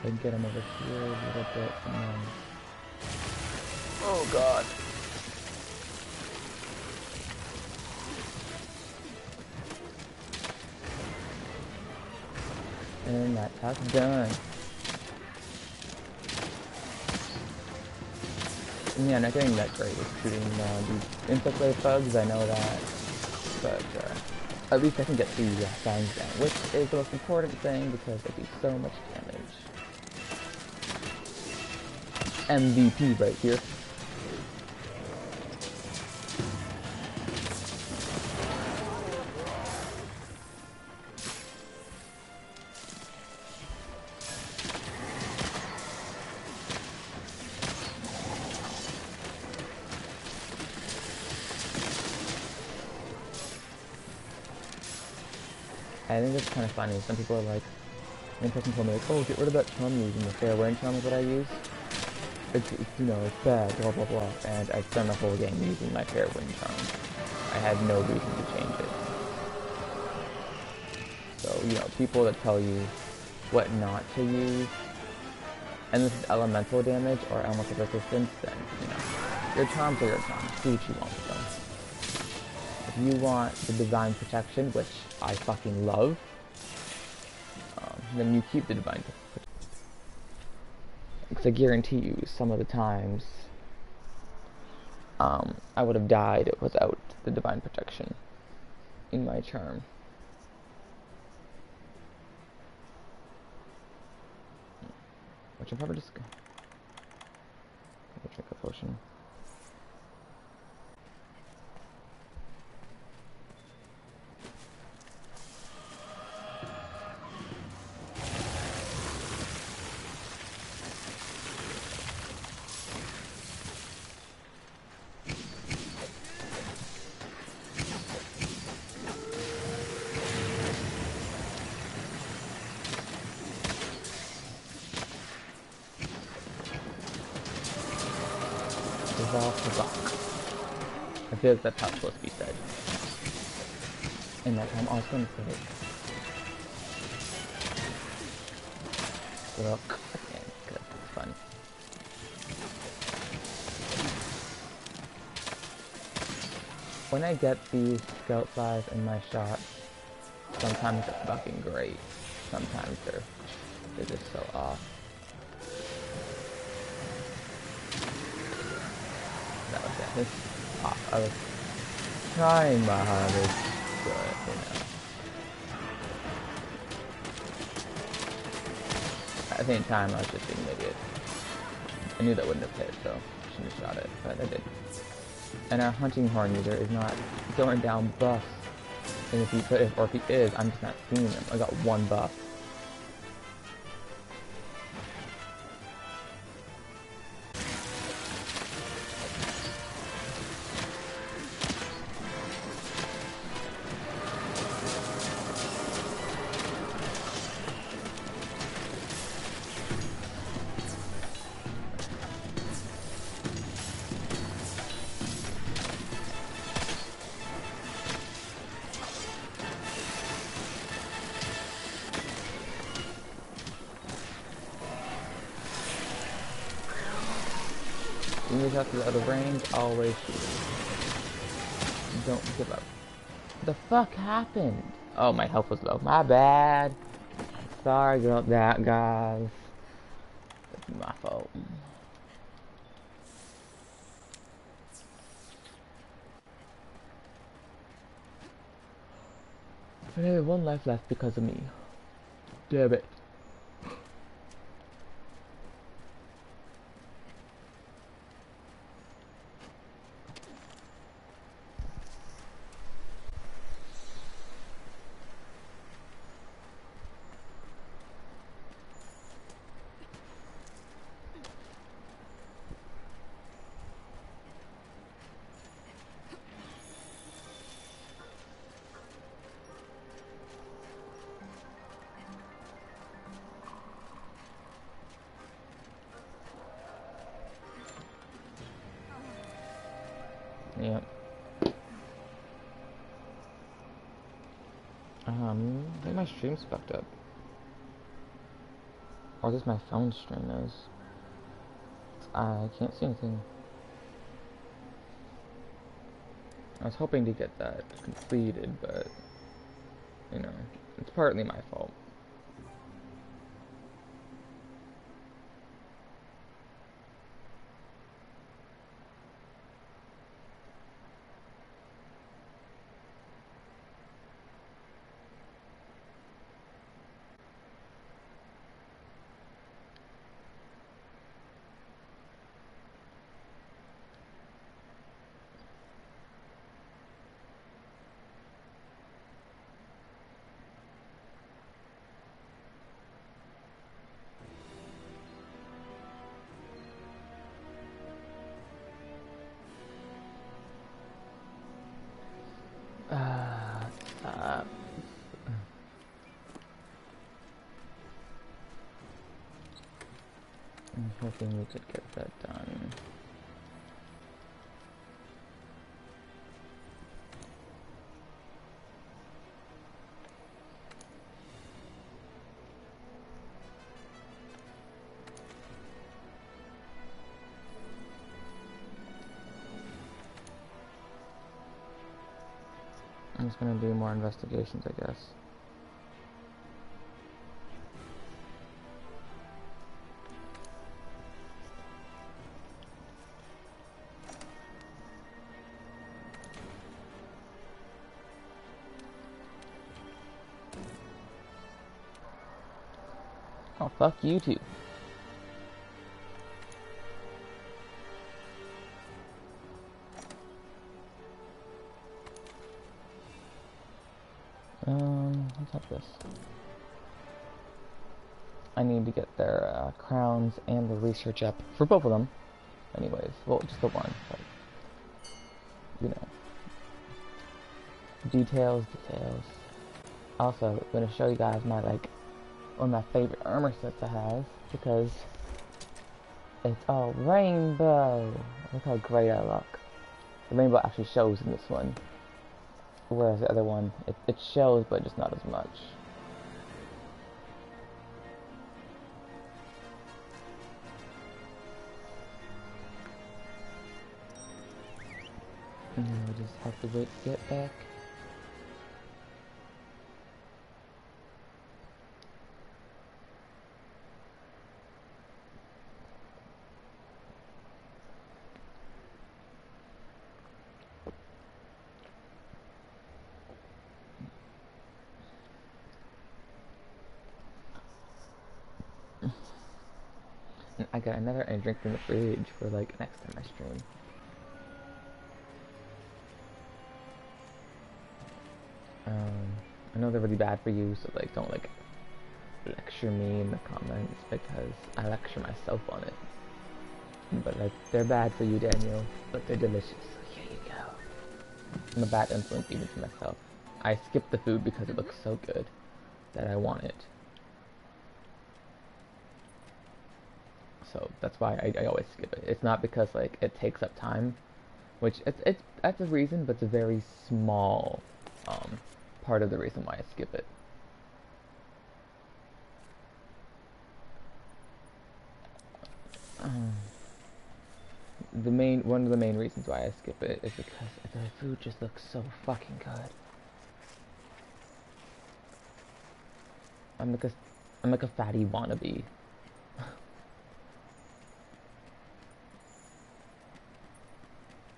I can get him over here a little bit, and then... Oh god! And that task's done. And yeah, not getting that great with shooting these insect wave bugs, I know that. But at least I can get the fangs down, which is the most important thing because they do so much damage. MVP right here. I think it's kind of funny. Some people are like, one person told me like, oh, get rid of that charm you're using. The fair wind charm is what I use. It's you know, it's bad, blah blah blah. And I spent the whole game using my fair wind charm. I had no reason to change it. So, you know, people that tell you what not to use, and this is elemental damage or elemental resistance, then, you know, your charms are your charms. Do what you want with them. If you want the divine protection, which I fucking love, then you keep the divine protection. Because I guarantee you, some of the times, I would have died without the divine protection in my charm. Which I'm probably just gonna drink a potion. Resolve the rock. I feel like that's how it's supposed to be said. And that time I was going to say it. Rook again, because it's fun. When I get these scout flies in my shots, sometimes it's fucking great. Sometimes they're just so off. That was it. I was trying my hardest, but you know. At the same time, I was just being an idiot. I knew that wouldn't have hit, so I shouldn't have shot it, but I did. And our hunting horn user is not throwing down buffs. And if he could, or if he is, I'm just not seeing him. I got one buff. When you have to out of range, always shoot. Don't give up. What the fuck happened? Oh, my health was low. My bad. Sorry about that, guys. That's my fault. But I have one life left because of me. Damn it. Yep. I think my stream's fucked up. Or just my phone stream is. I can't see anything. I was hoping to get that completed, but, you know, it's partly my fault. hoping we could get that done. I'm just gonna do more investigations, I guess. Oh, fuck you too. Let's have this. I need to get their crowns and the research up for both of them. Anyways, well, just the one, but you know, details. Also, I'm gonna show you guys my one of my favorite armor sets I have because it's all rainbow. Look how great I look. The rainbow actually shows in this one. Whereas the other one, it shows, but just not as much. And then we just have to wait to get back. I got another energy drink in the fridge for next time I stream. I know they're really bad for you, so don't lecture me in the comments because I lecture myself on it. But they're bad for you, Daniel, but they're delicious. So here you go. I'm a bad influence even to myself. I skip the food because it looks so good that I want it. So that's why I always skip it. It's not because it takes up time, which that's a reason, but it's a very small part of the reason why I skip it. One of the main reasons why I skip it is because the food just looks so fucking good. I'm like a fatty wannabe.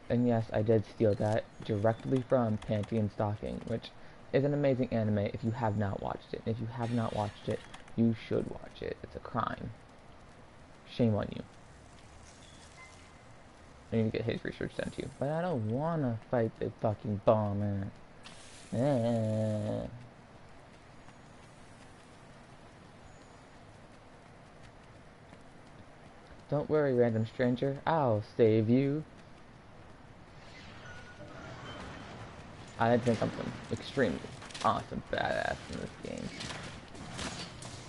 And yes, I did steal that directly from Panty and Stocking, which is an amazing anime if you have not watched it. And if you have not watched it, you should watch it. It's a crime. Shame on you. I need to get his research done too. But I don't wanna fight the fucking bomber. Don't worry, random stranger. I'll save you. I think I'm some extremely awesome badass in this game.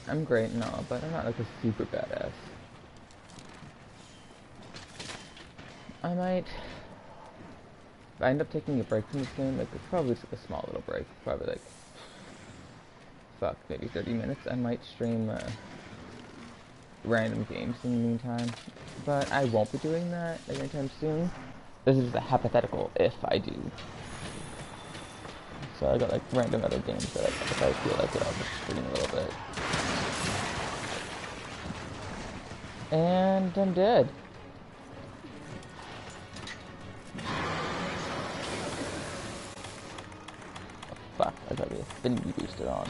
I'm great and all, but I'm not a super badass. I might... If I end up taking a break from this game, it's probably just a small little break. Probably fuck, maybe 30 minutes. I might stream random games in the meantime. But I won't be doing that anytime soon. This is just a hypothetical if I do. So I got random other games that if I feel like it, I'll just stream a little bit. And I'm dead. Oh, fuck, I got the affinity booster on.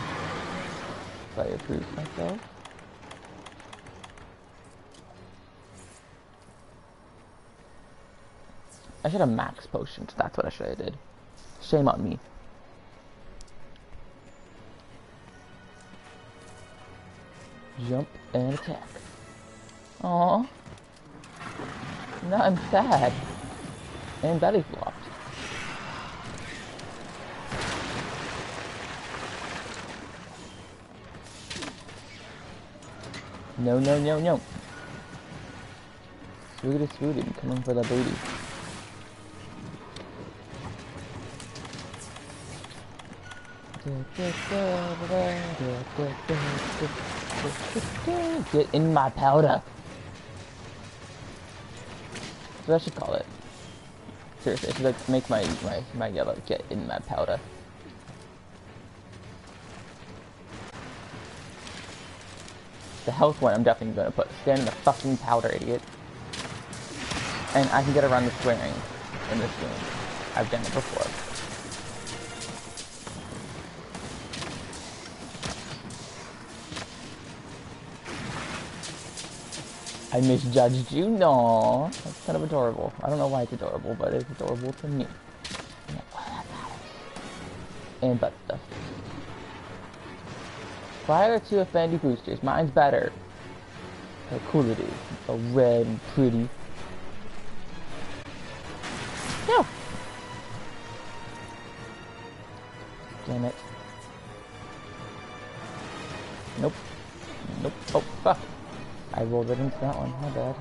If I approve myself. I should have max potions, that's what I should have did. Shame on me. Jump and attack. Aww. Now I'm sad. And belly flopped. No, no, no, no. Swoody swoody, I'm coming for the booty. Get in my powder. That's what I should call it. Seriously, I should like make my yellow get in my powder. The health one I'm definitely gonna put. Stand in the fucking powder, idiot. And I can get around the swearing in this game. I've done it before. I misjudged you? No, that's kind of adorable. I don't know why it's adorable, but it's adorable to me. And butt stuff. Fire to offend you boosters. Mine's better. How cool it is. It's so red and pretty. No! Damn it. Nope. Nope. Oh, fuck. I rolled it into that one. My bad.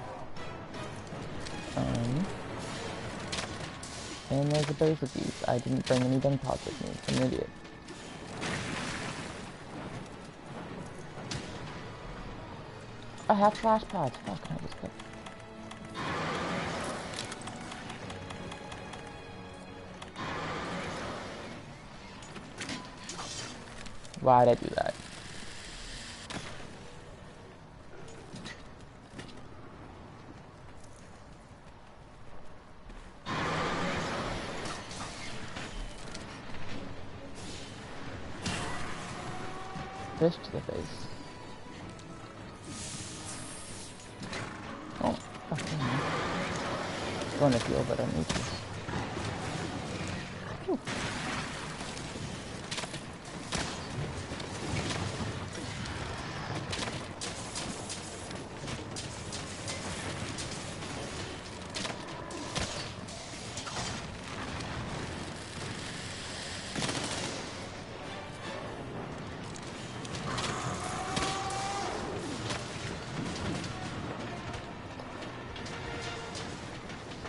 And there's a base of these. I didn't bring any gun pods with me. I'm an idiot. I have flash pods. Fuck, can I just click? Why'd I do that? Fish to the face. Oh, fuck me. I'm going to heal, but I don't need to. Whew.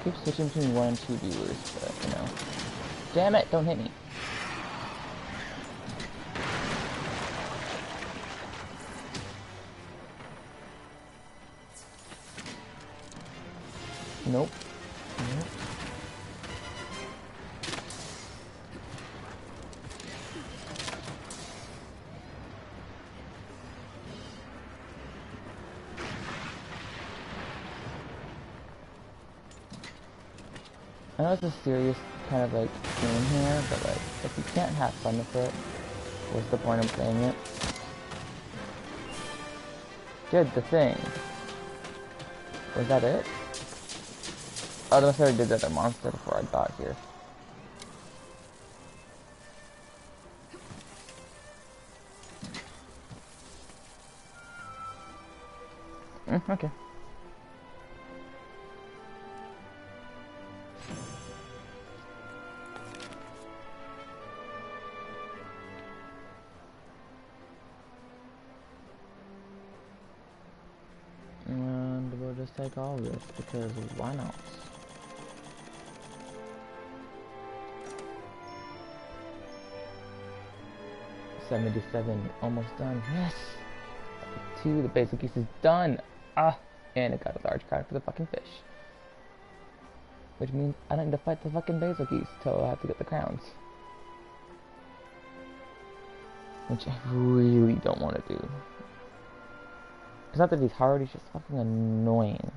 Keep switching between 1 and 2 viewers, but, you know. Damn it, don't hit me. Nope. Nope. I know it's a serious kind of like game here, but like, if you can't have fun with it, what's the point of playing it? Did the thing. Was that it? Oh, unless I already did the other monster before I got here. Okay. And we'll just take all this, because why not? $77, almost done. Yes! 2, the basic piece is done! Ah! And it got a large card for the fucking fish. Which means I don't need to fight the fucking basil geese till I have to get the crowns. Which I really don't want to do. It's not that he's hard, he's just fucking annoying.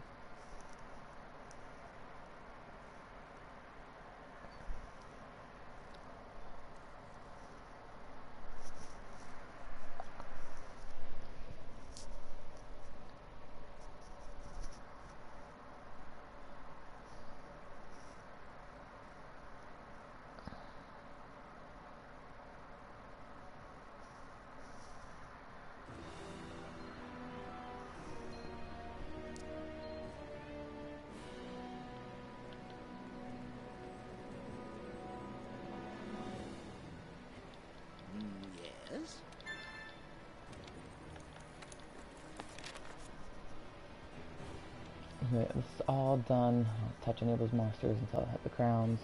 Okay, this is all done. I'll touch any of those monsters until I hit the crowns.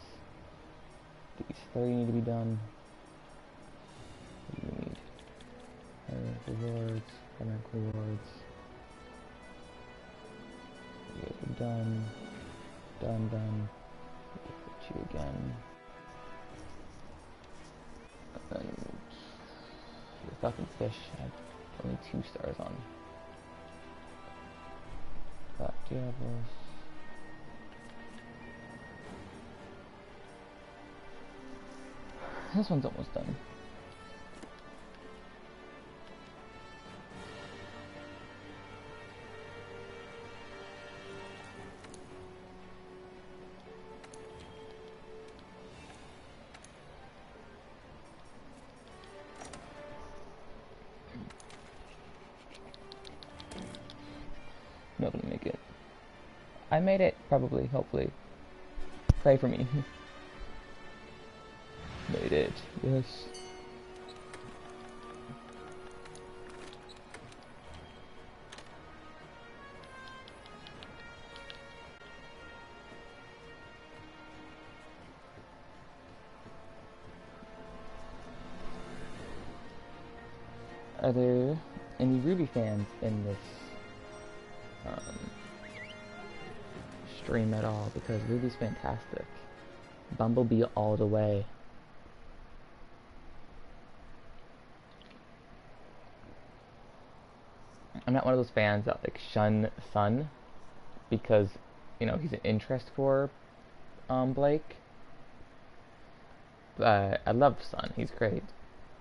These 30 need to be done. What do you need? Rewards, automatic rewards. You guys are done. Done. Hit you again. And your fucking fish had only 2 stars on. Black Diablos. This one's almost done. Not gonna make it. I made it, probably, hopefully. Pray for me. Made it, yes. Are there any Ruby fans in this stream at all? Because Ruby's fantastic. Bumblebee all the way. I'm not one of those fans that like shun Sun because, you know, he's an interest for Blake. But I love Sun. He's great.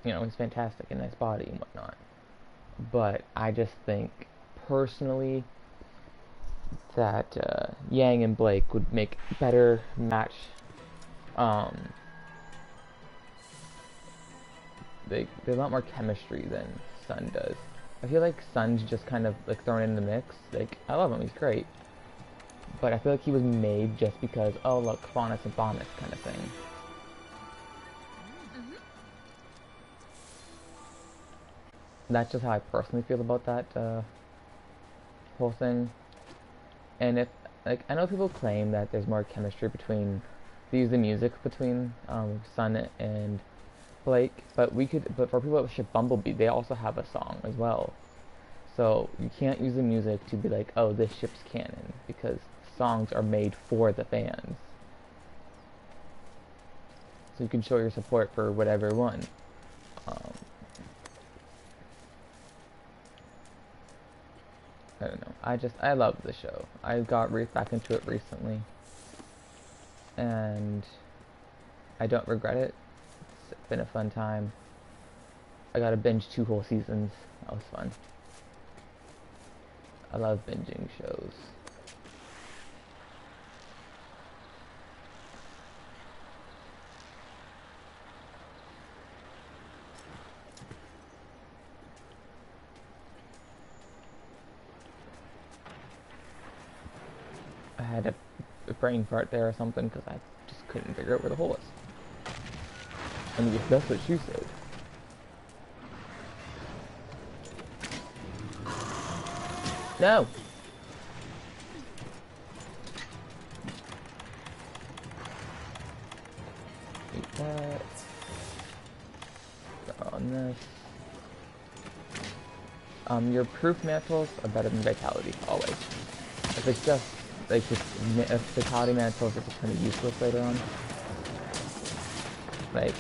You know, he's fantastic and nice body and whatnot. But I just think personally that Yang and Blake would make better match. There's a lot more chemistry than Sun does. I feel like Sun's just kind of like thrown in the mix. Like, I love him, he's great. But I feel like he was made just because, oh look, Faunus and Bomus kind of thing. That's just how I personally feel about that whole thing. And if, like, I know people claim that there's more chemistry between, they use the music between Sun and Blake, but for people that ship Bumblebee, they also have a song as well. So you can't use the music to be like, oh, this ship's canon, because songs are made for the fans. So you can show your support for whatever one. I don't know. I love the show. I got back into it recently, and I don't regret it. It's been a fun time. I got to binge 2 whole seasons. That was fun. I love binging shows. I had a brain fart there or something because I just couldn't figure out where the hole was. And that's what she said. No! Eat that. Go on this. Your proof mantles are better than vitality, always. If it's just like just vitality mantles are just kind of useless later on. Like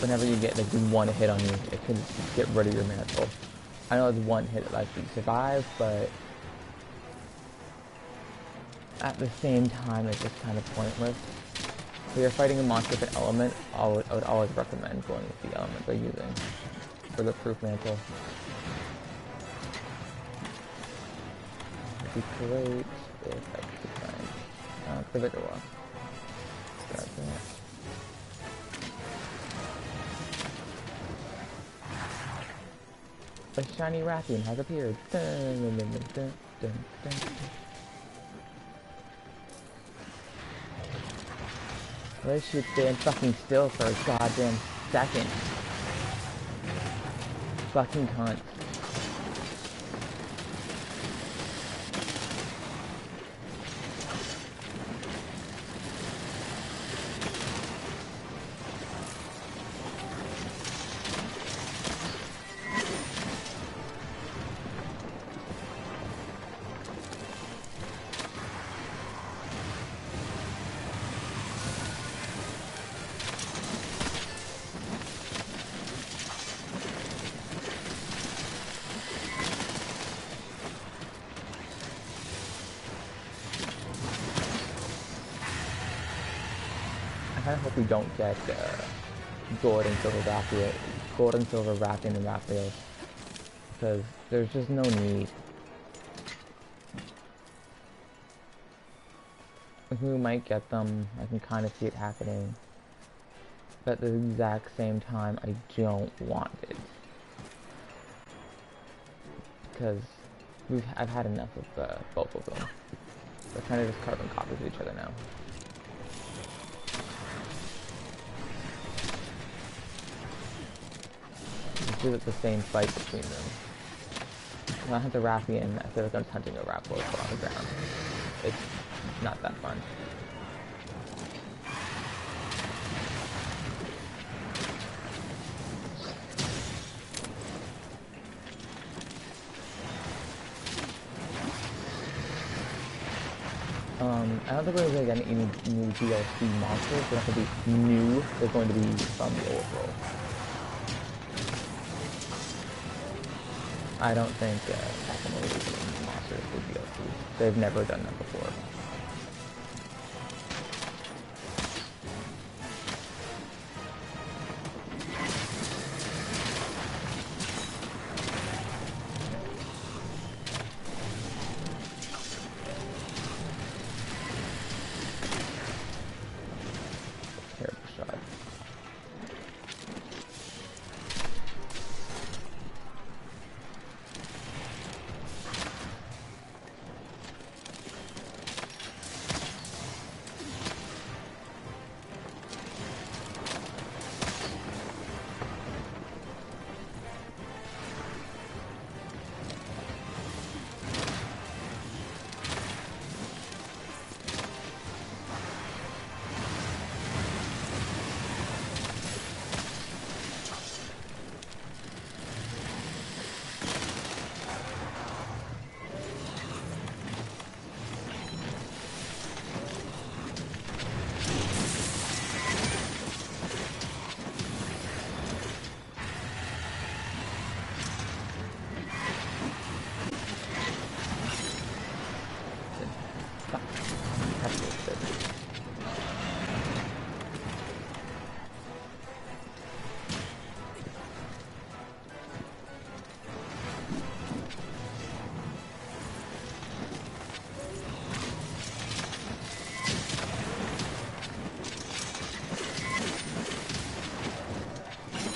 whenever you get like one hit on you, it can just get rid of your mantle. I know it's one hit that lets you survive, but at the same time it's just kind of pointless. If you're fighting a monster with an element, I would always recommend going with the element they're using for the proof mantle. It'd be great if I could find the bigger one. Grab that. A shiny Rathian has appeared. Dun, dun, dun, dun, dun, dun. Let's shoot stand fucking still for a goddamn second. Fucking cunt. kind of hope we don't get gold and silver Rathian and Raphael, because there's just no need. We might get them. I can kind of see it happening, but at the exact same time, I don't want it, because I've had enough of both of them. They're kind of just carbon copies of each other now. This is the same fight between them. When I hunt the Rathian, I feel like I'm just hunting a Raploid on the ground. It's not that fun. I don't think we're going to get any new DLC monsters. They're not going to be new. They're going to be from the old world. I don't think Tekken will be getting monsters for DLC. They've never done that before.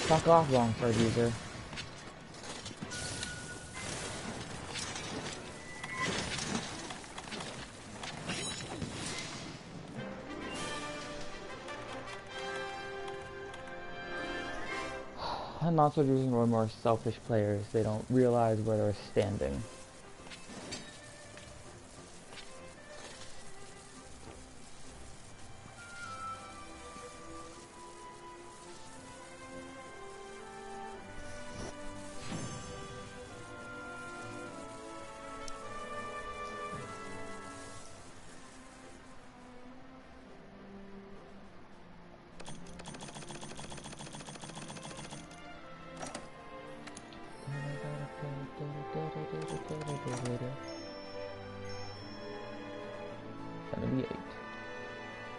Fuck off, longsword user. Longsword users are more selfish players. They don't realize where they're standing.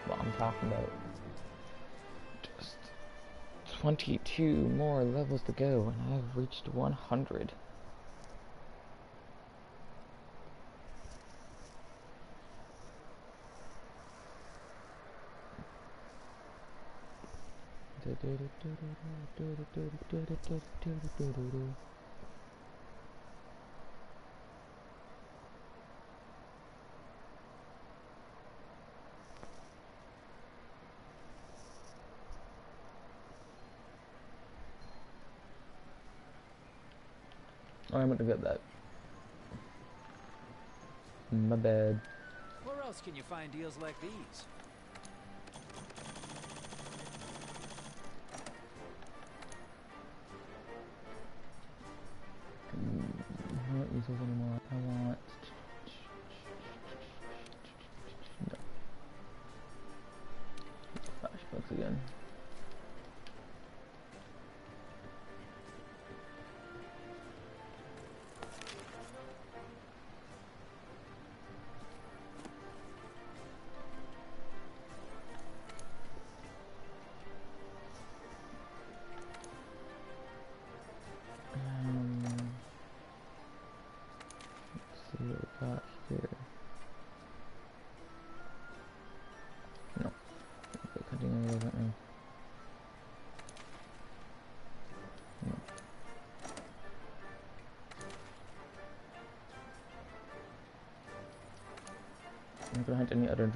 Well, I'm talking about just 22 more levels to go, and I've reached 100. Oh, I'm gonna get that. My bad. Where else can you find deals like these? I don't use those anymore. I want... No. Flashbacks again.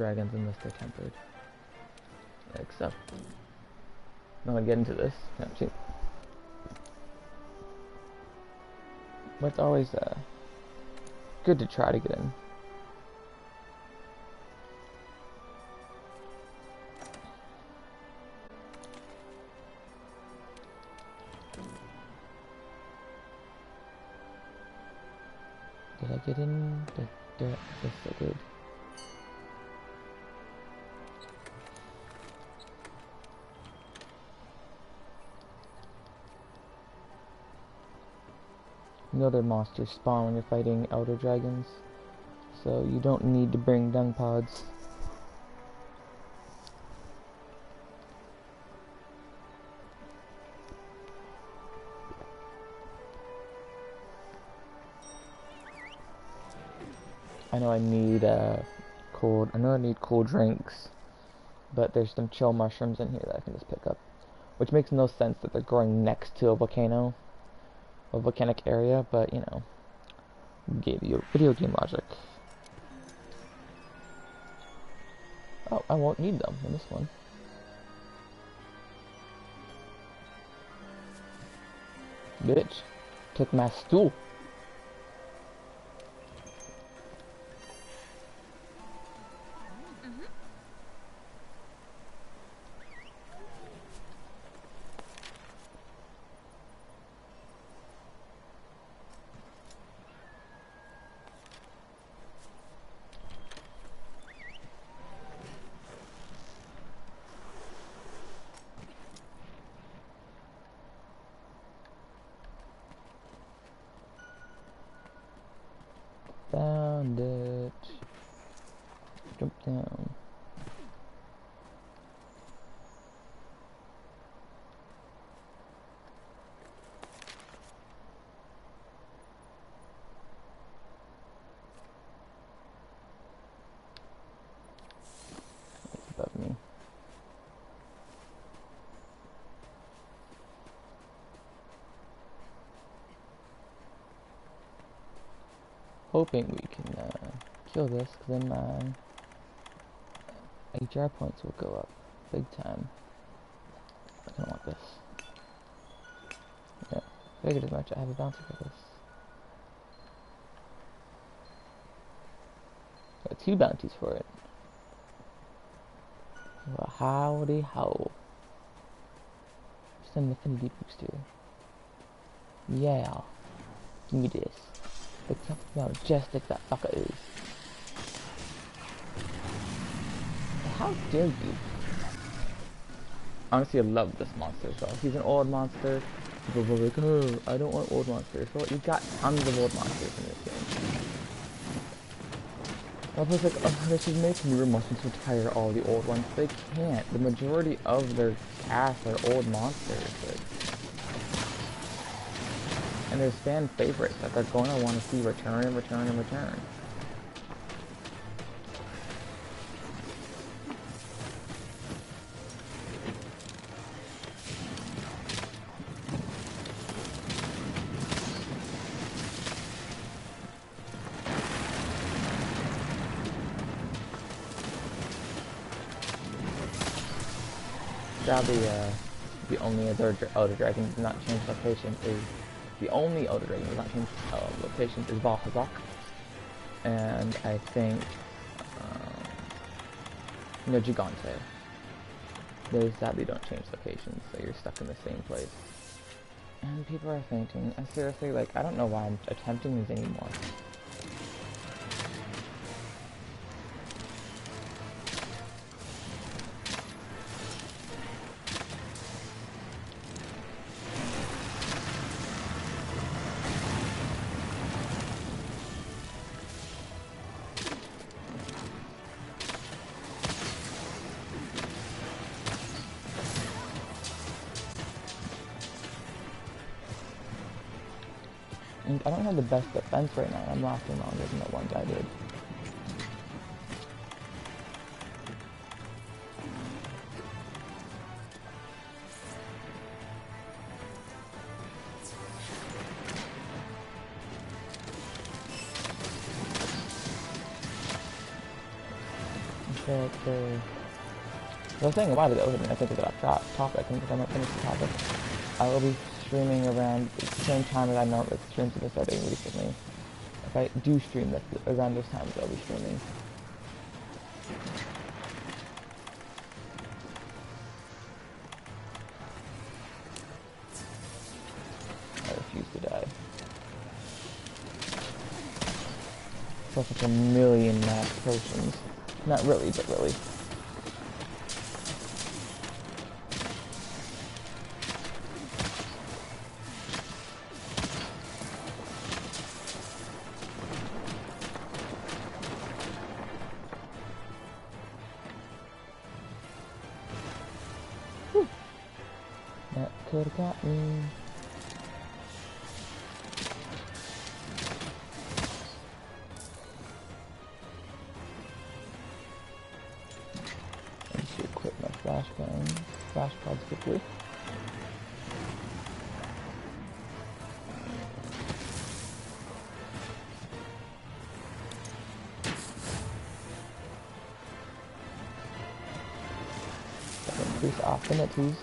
dragons unless they're tempered. Except, I'm not gonna get into this. No, see. But it's always good to try to get in. Did I get in? That's so good. You know their monsters spawn when you're fighting elder dragons, so you don't need to bring dung pods. I know I need I need cool drinks, but there's some chill mushrooms in here that I can just pick up, which makes no sense that they're growing next to a volcano. A volcanic area, but you know, video game logic. Oh, I won't need them in this one. Bitch, took my stool. Found it. Jump down. It's above me. Hoping we can kill this, because then my HR points will go up big time. I don't want this. Yeah, figured as much. I have a bouncer for this. Got 2 bounties for it. Well, howdy ho. Just an affinity booster. Yeah. Give me this. Look how majestic that fucker is. How dare you? Honestly, I love this monster as well. He's an old monster. People will be like, oh, I don't want old monsters. Well, you got tons of old monsters in this game. I was like, oh, they should make newer monsters to retire all the old ones. They can't. The majority of their cast are old monsters. Like, and there's fan favorites that they're going to want to see return and return and return. Sadly, the only other Elder Dragon does not change location is the only Elder Dragon does not change location is Valhazak, and I think no Gigante. They sadly don't change locations, so you're stuck in the same place. And people are fainting. I seriously, like, I don't know why I'm attempting these anymore. And I don't have the best defense right now. I'm lasting longer than that one guy did. I was saying a while ago, I think we got off topic, and I might finish the topic. I will be streaming around the same time as I normally stream to starting recently. If I do stream that around those times, I'll be streaming. I refuse to die. Plus like a million max potions. Not really, but really. That could have got me. I should equip my flash pods quickly. Increase affinities.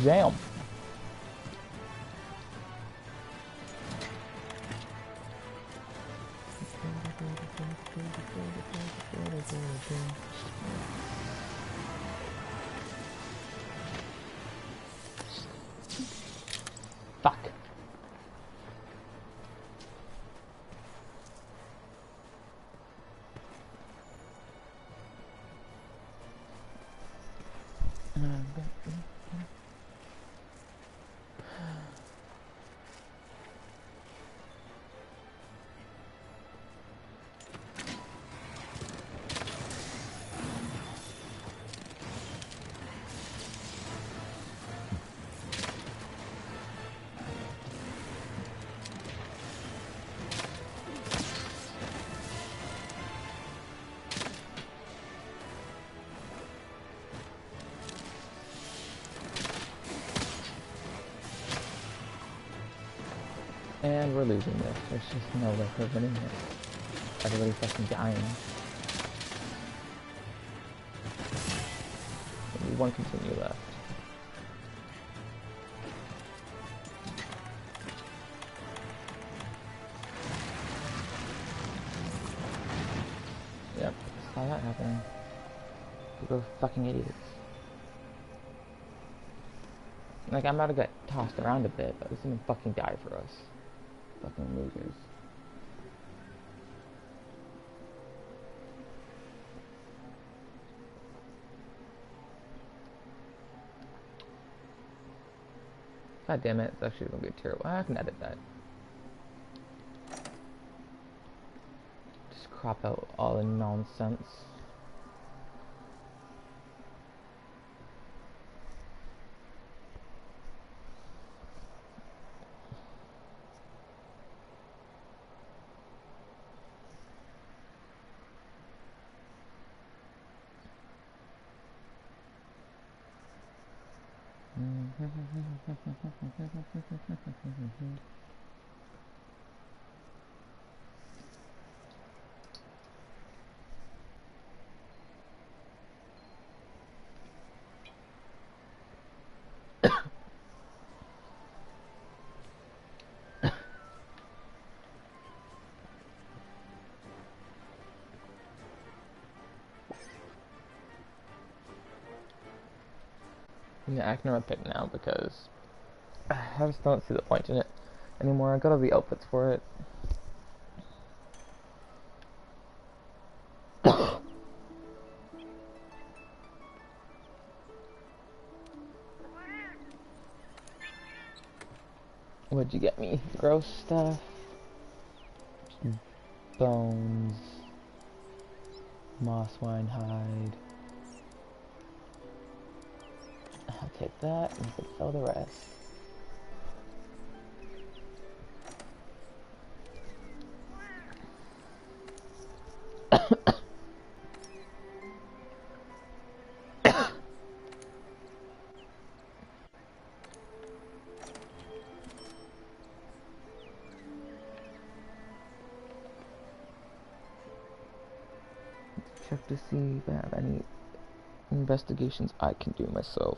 Damn. Fuck. And we're losing this. There's just no way we're winning this. Everybody's fucking dying. Only one continue left. Yep, saw that happening. People are fucking idiots. Like, I'm about to get tossed around a bit, but it's gonna fucking die for us. Fucking losers. God damn it, it's actually gonna be terrible. I can edit that. Just crop out all the nonsense. I'm acting a pit now because I just don't see the point in it anymore. I got all the outputs for it. What'd you get me? Gross stuff. Bones. Moss wine hide. I'll take that and sell the rest. check to see if I have any investigations I can do myself.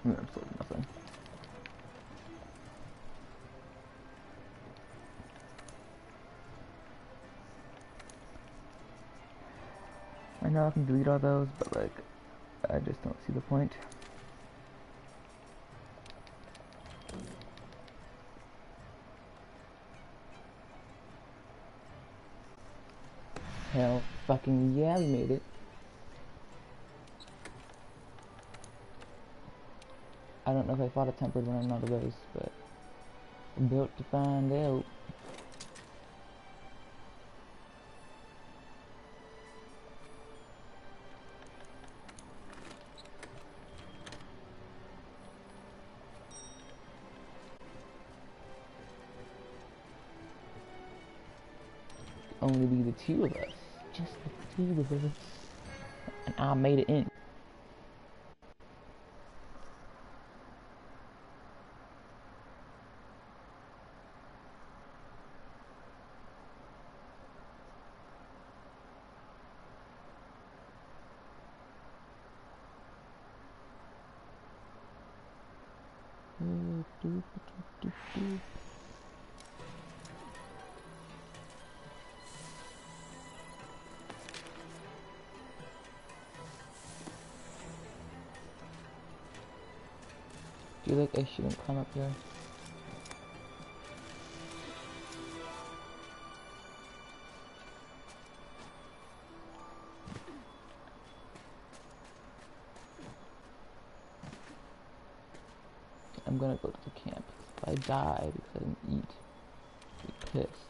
Absolutely nothing. I know I can delete all those, but like, I just don't see the point. Hell fucking yeah, we made it. I don't know if I fought a tempered when I'm not a base, but I'm built to find out. Only be the two of us. Just the two of us. And I made it in. Do you like I shouldn't climb up here? I'm gonna go to the camp. If I die because I didn't eat, I'll be pissed.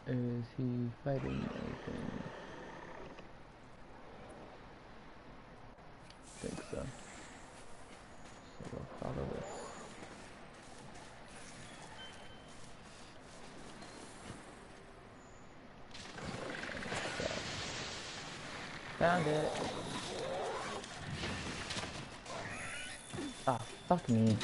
Is he fighting anything? I think so. So we'll follow this. Found it! Ah, fuck me.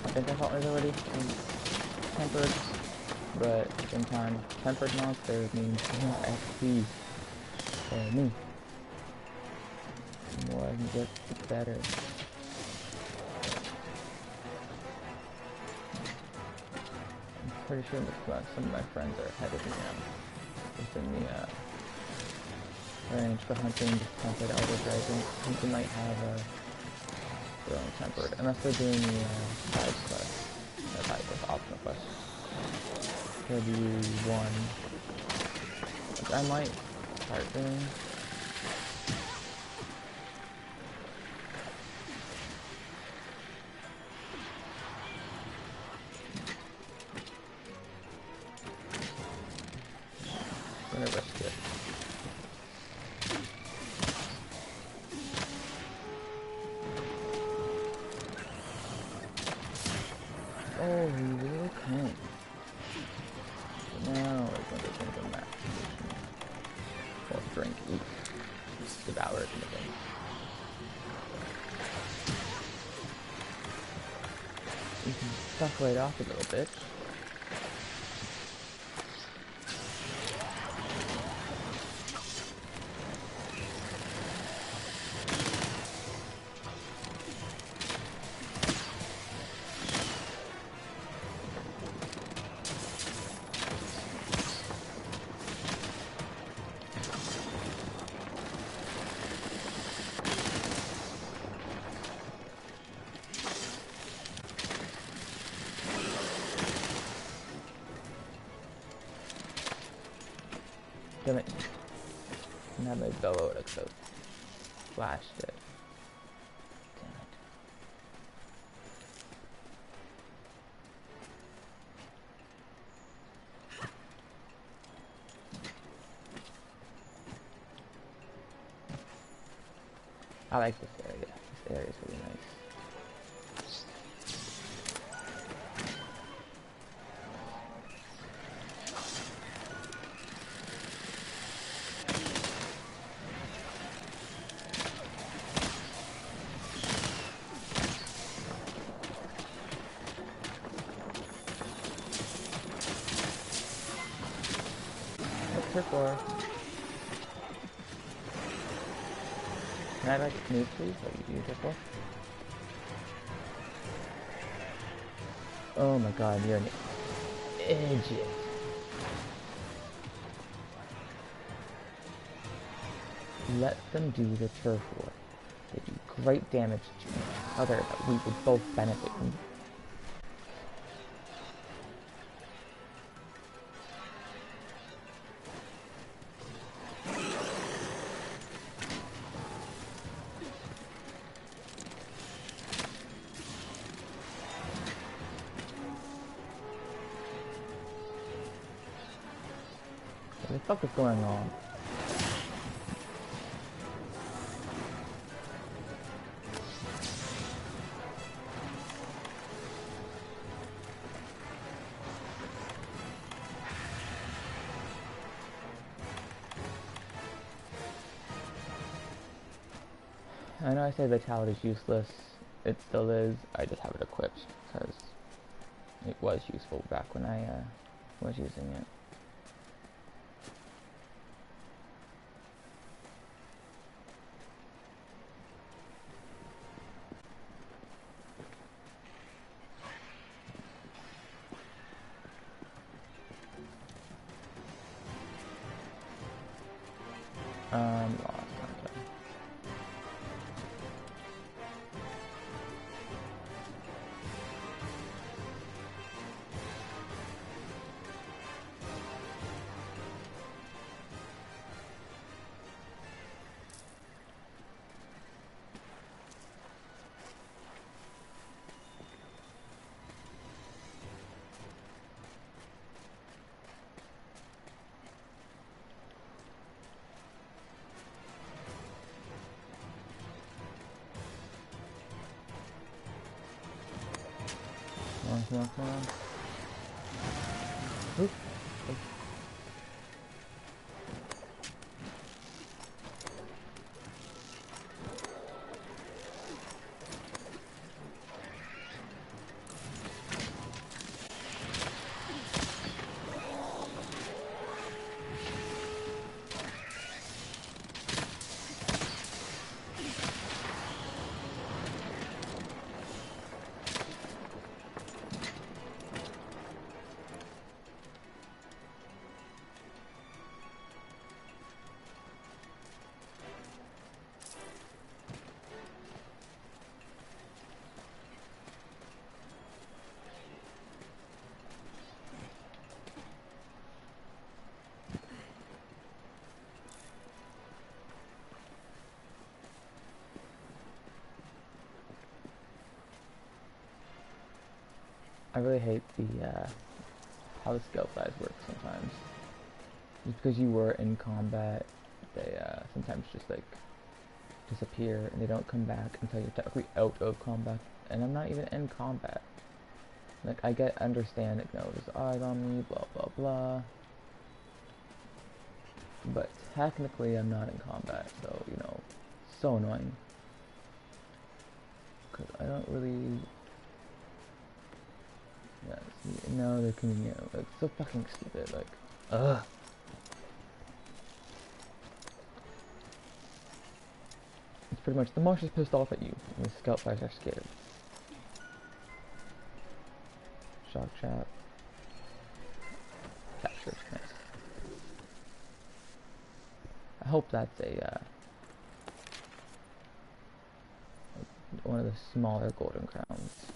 I think I fought it already in tempered, but at the same time, tempered monster means more XP for me. The more I can get, the better. I'm pretty sure some of my friends are ahead of me now. Just in the range for hunting tempered elder dragons. I think they might have their own tempered, unless they're doing the side quest, optional quest. There'll be one, which I might start doing. we will come. So now we're going to drink a max position. Well, drink, eat, devour it, anything. You can suck right off a little bit. Damn it. Now my bellow would have so flashed it. Damn it. I like this area. This area is really nice. What's her for? Can I like sneak please? What you use it for? Oh my god, you're an idiot. Let them do the turf war. They do great damage to each other that we would both benefit from. What the fuck is going on? I know I say Vitality is useless. It still is. I just have it equipped because it was useful back when I was using it. Lost contact. Come on, come on. Oop. Oop. I really hate the how the skill size works sometimes. Just because you were in combat, they sometimes just like disappear and they don't come back until you're technically out of combat. And I'm not even in combat. Like, understand, like, no, there's eyes on me, blah, blah, blah. But technically, I'm not in combat, so, you know, so annoying. Because I don't really... Yeah, see, now they're coming out. Like, so fucking stupid, like, ugh. It's pretty much the marsh is pissed off at you, and the scout flies are scared. Shock trap. Capture. Nice. I hope that's a, one of the smaller golden crowns.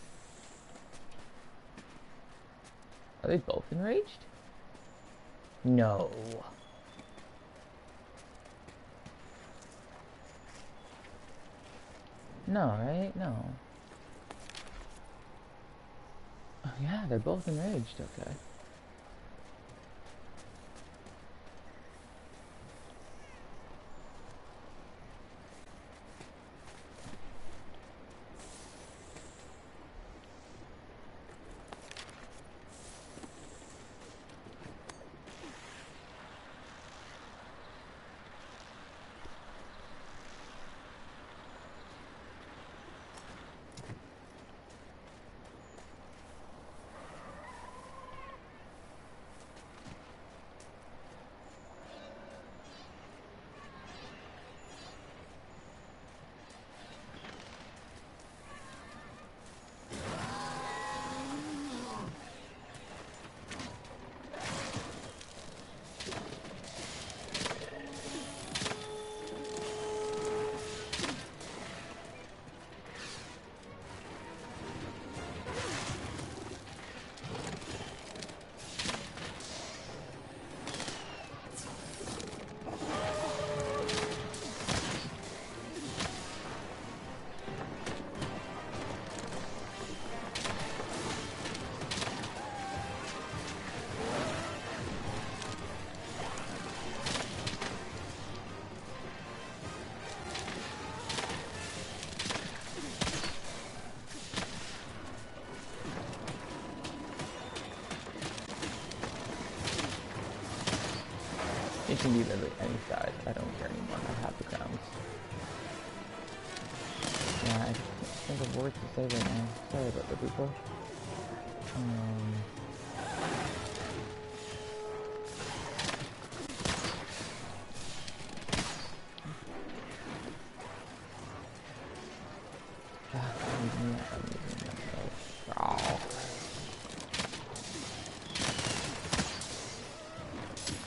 Are they both enraged? No. No, right? No. Oh, yeah, they're both enraged, okay. It can be literally any size. I don't care anymore. I have the crowns. Yeah, I just can't think of words to say right now. Sorry about the people.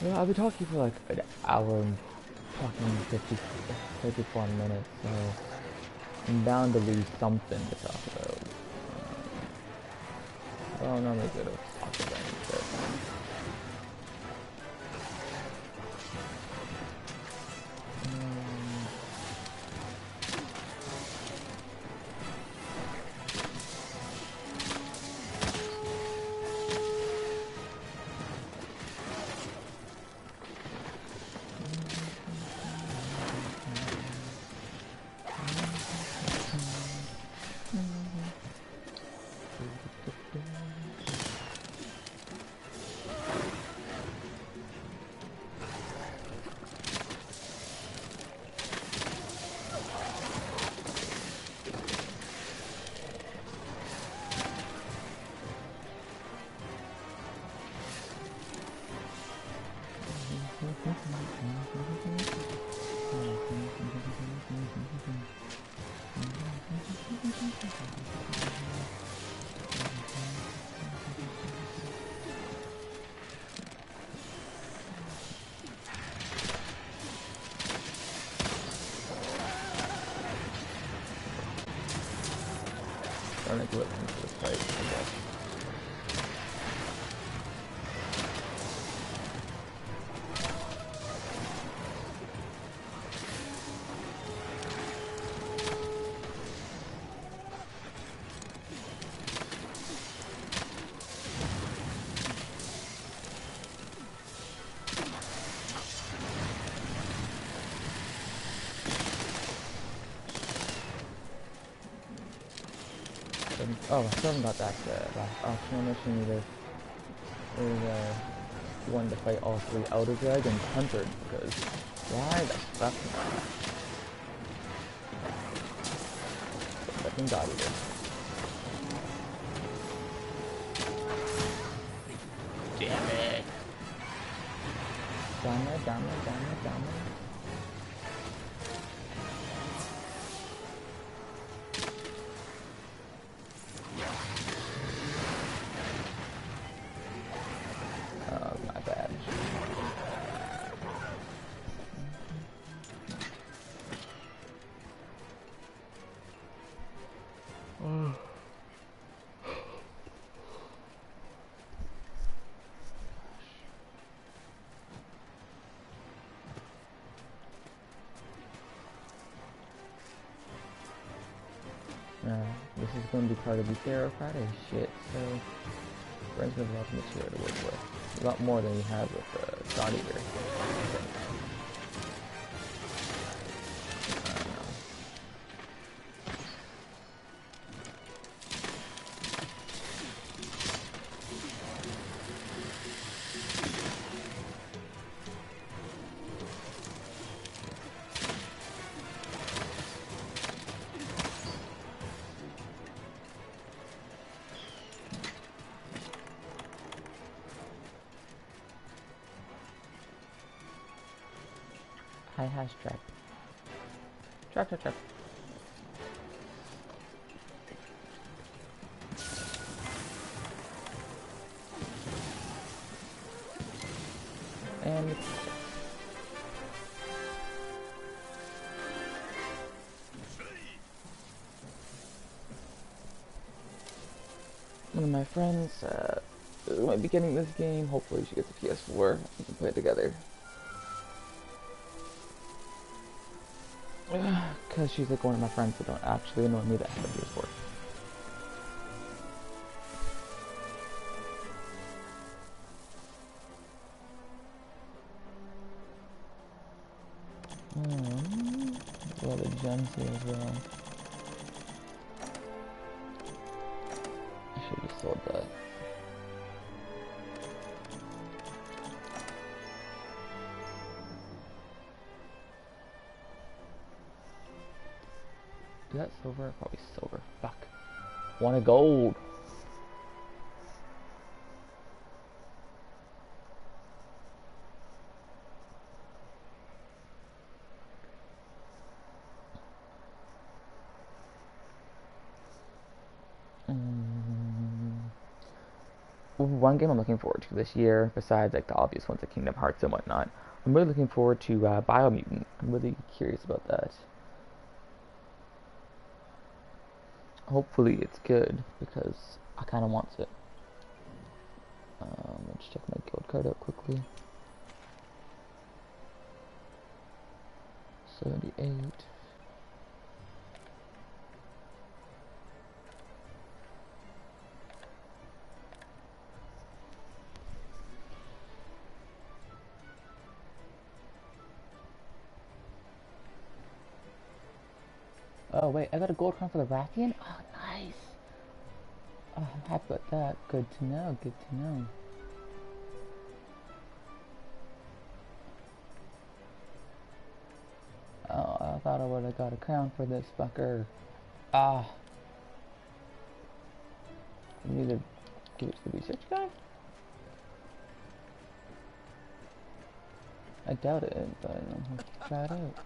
Yeah, I've been talking for like an hour and fucking 54 minutes, so I'm bound to lose something to talk about. Well, not really good at talking about it. Trying to glitch into the fight, I guess. Oh, I still haven't got that last optional mission either. There's one to fight all three Elder Dragons hunted, because why the fuck not? Fucking God Eater. Damn it! Damn it, damn it, damn it, damn it. My bad. This is going to be part of the Pharaoh Friday shit, so friends have a lot of material to work with. A lot more than we have with God Eater. High hash trap. Trap. And one of my friends might be getting this game. Hopefully she gets a PS4. We can play it together. Because she's like one of my friends that don't actually annoy me that have a PS4. There's a lot of gems here as well. I should have just sold that. Is that silver? Probably silver. Fuck. Want a gold. One game I'm looking forward to this year, besides like the obvious ones like Kingdom Hearts and whatnot, I'm really looking forward to Biomutant. I'm really curious about that. Hopefully it's good, because I kind of want it. Let's check my guild card out quickly. 78. Oh wait, I got a gold crown for the Rathian? Oh nice! Oh, I'm happy about that. Good to know, good to know. Oh, I thought I would have got a crown for this fucker. Ah. I need to give it to the research guy? I doubt it, but let's try it out.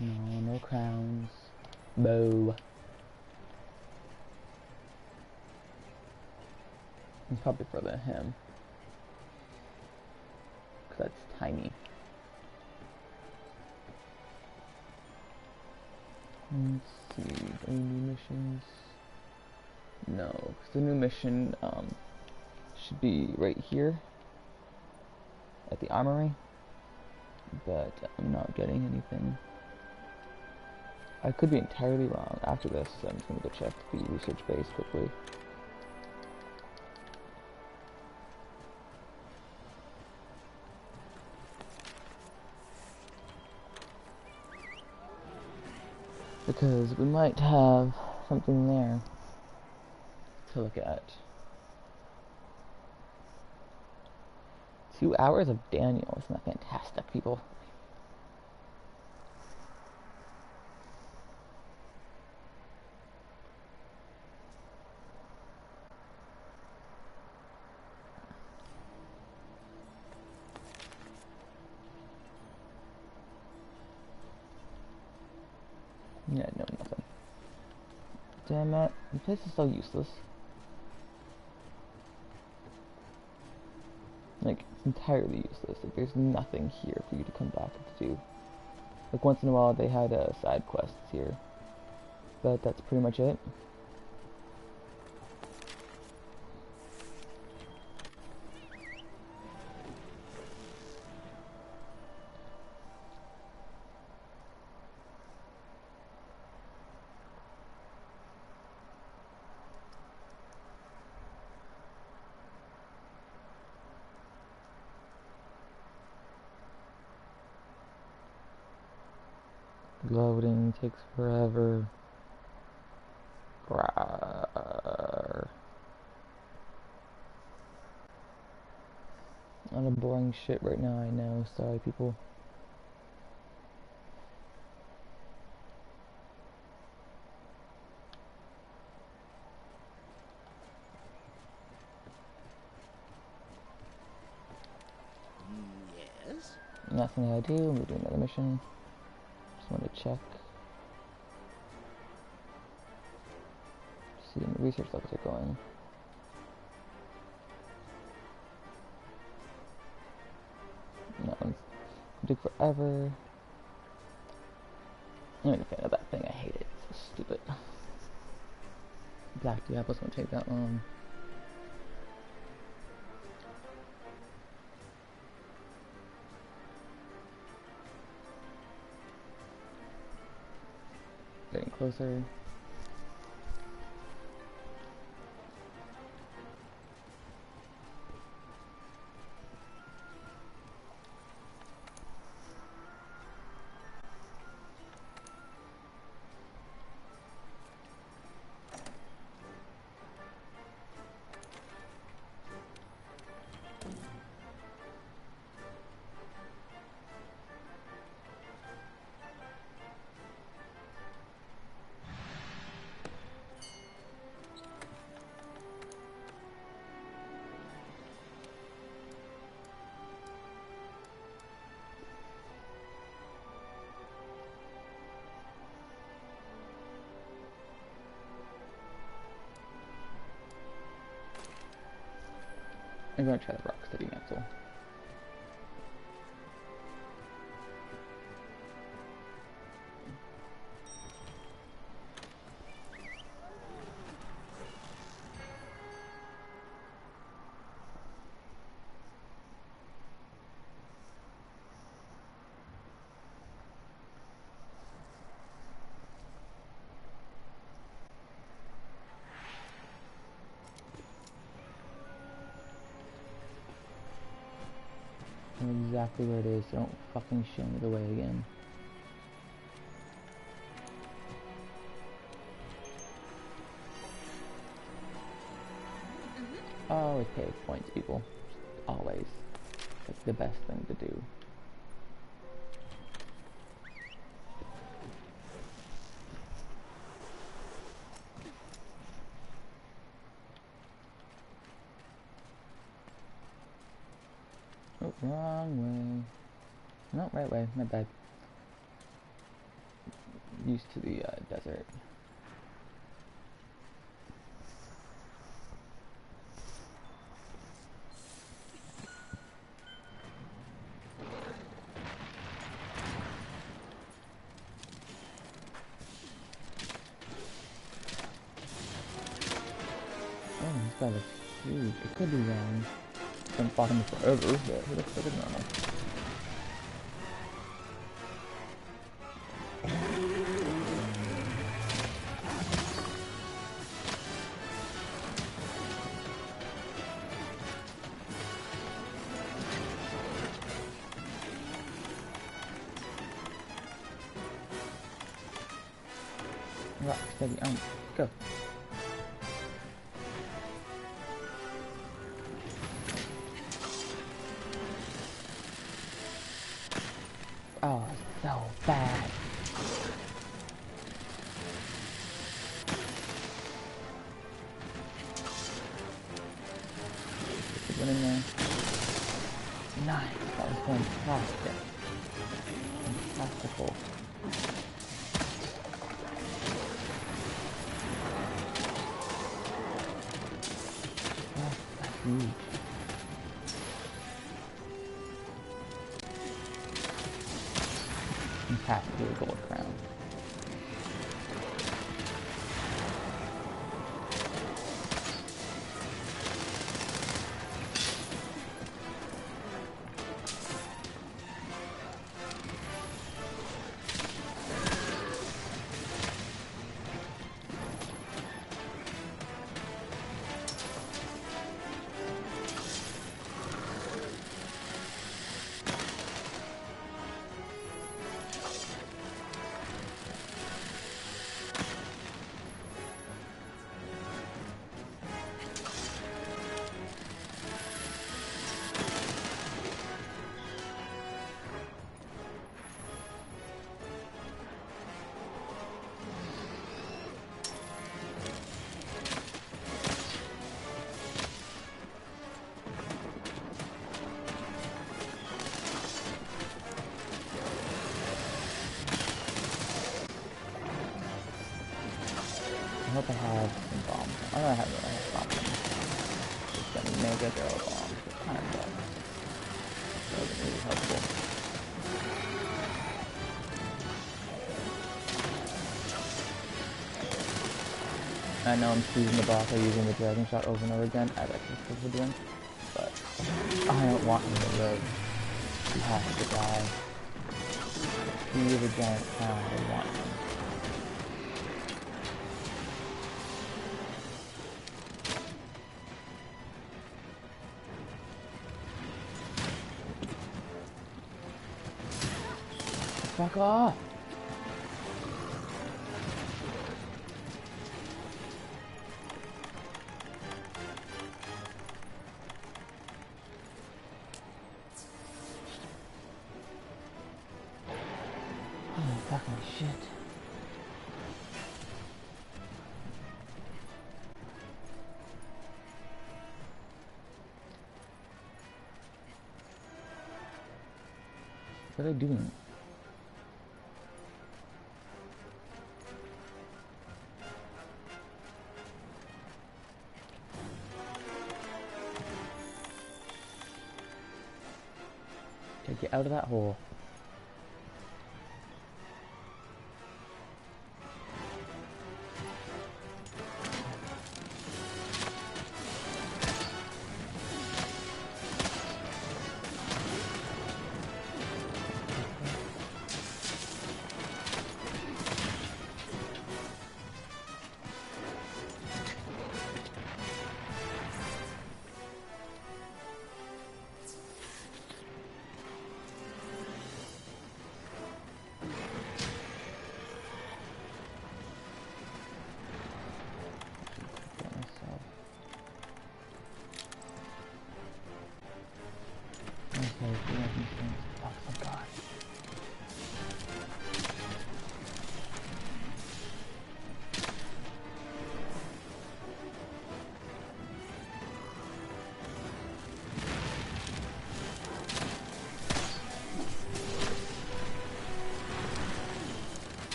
No crowns. Boo. It's probably further than him. Because that's tiny. Let's see, any new missions? No, because the new mission should be right here at the armory, but I'm not getting anything. I could be entirely wrong. After this, I'm just going to go check the research base quickly. because we might have something there to look at. 2 hours of Daniel. Isn't that fantastic, people? Yeah, no, nothing. Damn it. The place is so useless. Like, it's entirely useless. Like, there's nothing here for you to come back and to do. Like, once in a while they had side quests here. But that's pretty much it. Loading takes forever. Rawr. A lot of boring shit right now, I know. Sorry, people. Yes? Nothing I do. We're doing another mission. Just want to check. See when the research levels are going. No, it's take forever. I'm not a fan of that thing. I hate it. It's so stupid. Black Diablos won't take that long. Getting closer. I'm gonna try the Rocksteady Mantle. I know exactly where it is, so don't fucking show me the way again. Always pay points, people. Always. It's the best thing to do. Oh, wrong way. No, right way. My bad. Used to the desert. Oh, this guy looks huge. It could be wrong. Been fought him forever, but he looks pretty normal. Rock, steady, go. Oh, so bad. Get in there. Nice. That was fantastic. Fantastical. Oh, that's huge. Fantastic. Get a gold crown. I hope I have some bombs. I don't have bombs. Just got mega girl bombs. It's kind of sucks. That wasn't really helpful. I know I'm choosing the boss by using the dragon shot over and over again, as I was doing, but I don't want him to live. He has to die. He is a giant clown. I want him. Fuck off! Oh, fucking shit. What are they doing? Okay, get out of that hole.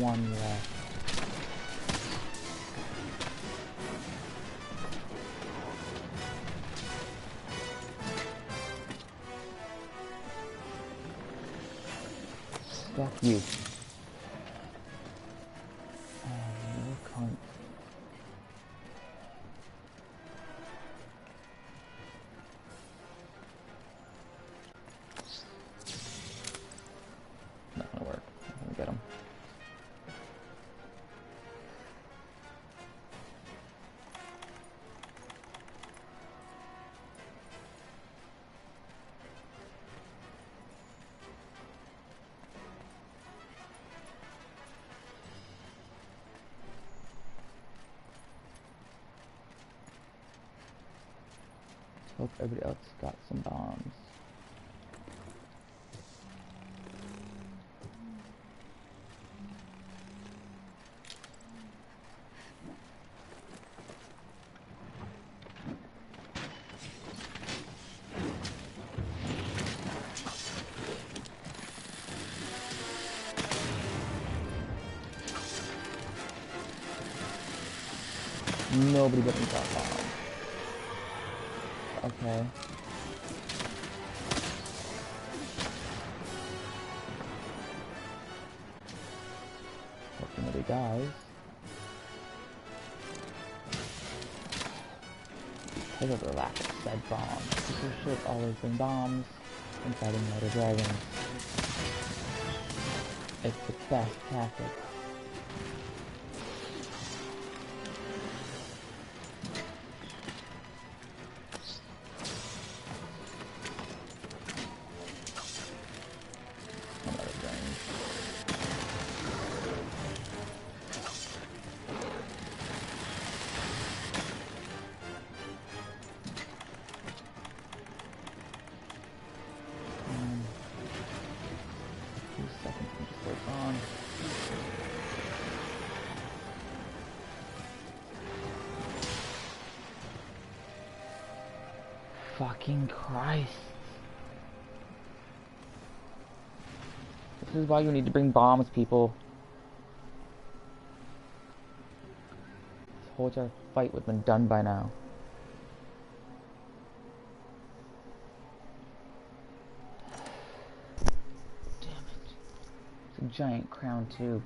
one left. Fuck you. You cunt. Not gonna work. I'm gonna get him. Hope everybody else got some bombs. Nobody but me got bombs. Okay. Hope nobody dies. I got the lack of said bombs. People should always bring bombs in fighting other dragons. It's the best tactic. Fucking Christ. This is why you need to bring bombs, people. This whole entire fight would have been done by now. Damn it. It's a giant crown, too.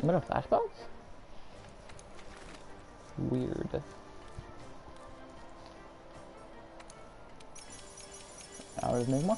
Am I in a flashbox? Weird. Hours make more.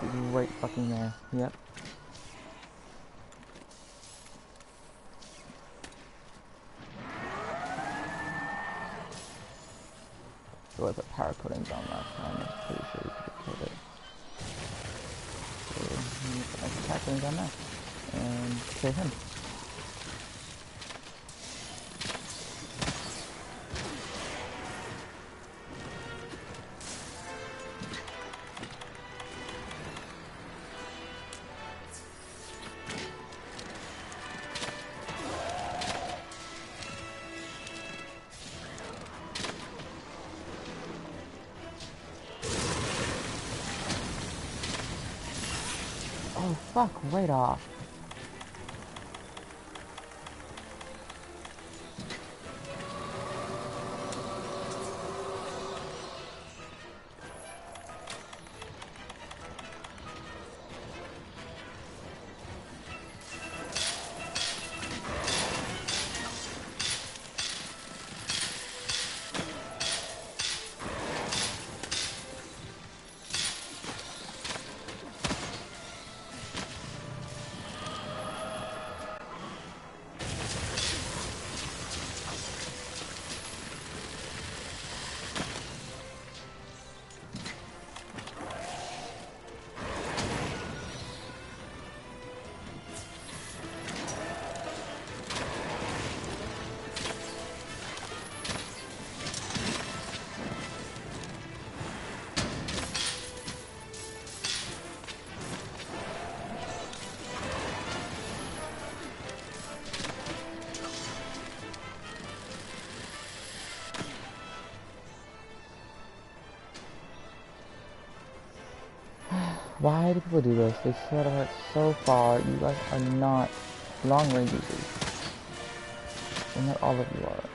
He's right fucking there. Yep. So I put power coatings on last time. I'm pretty sure we could have killed it. So I'm gonna put my power coatings on now. And kill him. Oh fuck, right off. Why do people do this? They set it so far. You guys are not long range users. And not all of you are.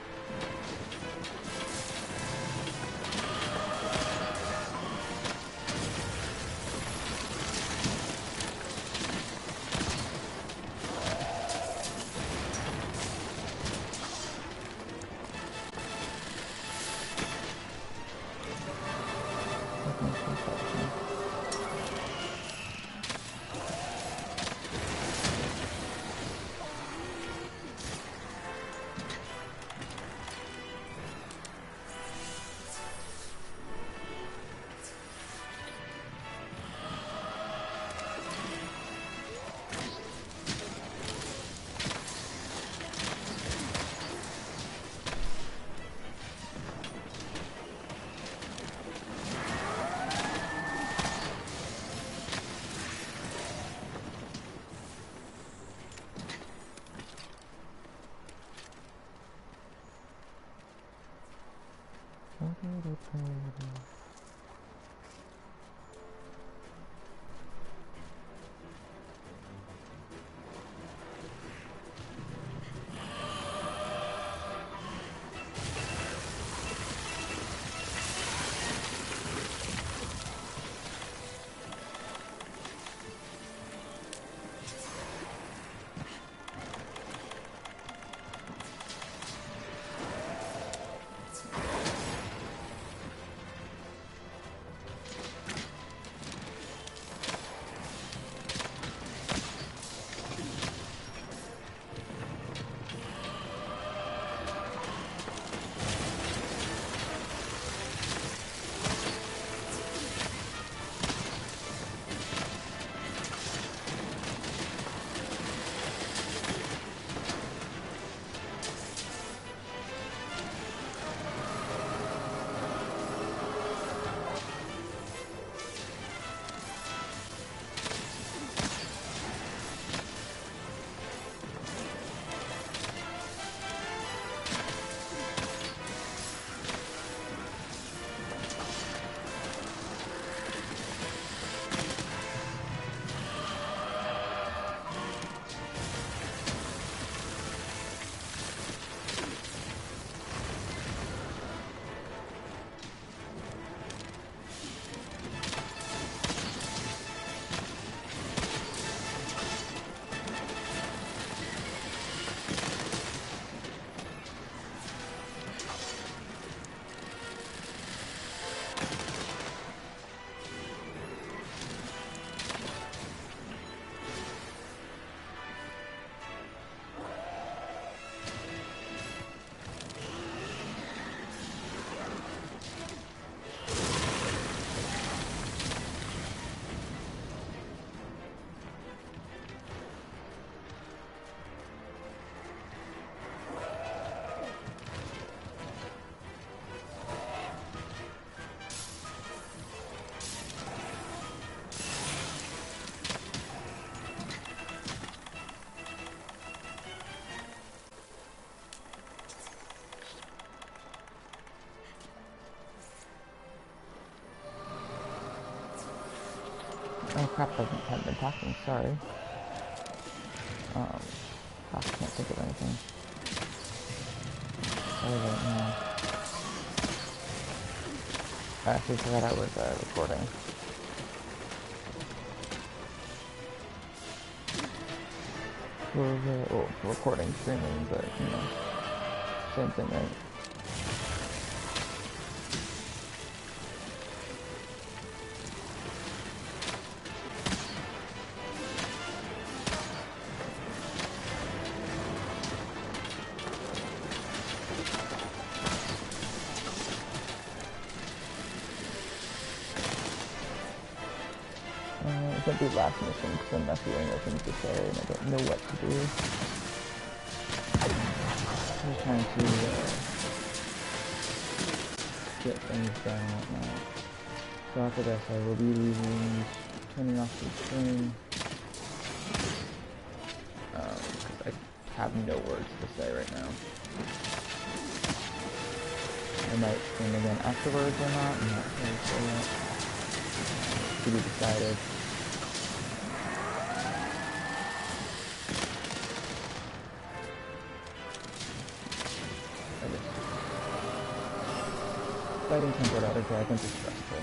crap, I haven't been talking, sorry. I can't think of anything. Sorry right now. I actually forgot I was recording. Well, recording, streaming, but, you know, same thing, right? It's gonna be last mission because I'm not feeling no things to say and I don't know what to do. I'm just trying to get things done and whatnot. So after this I will be leaving, turning off the stream. Because I have no words to say right now. I might stream again afterwards or not, I'm not really sure yet. To be decided. Fighting tempered other dragons is stressful.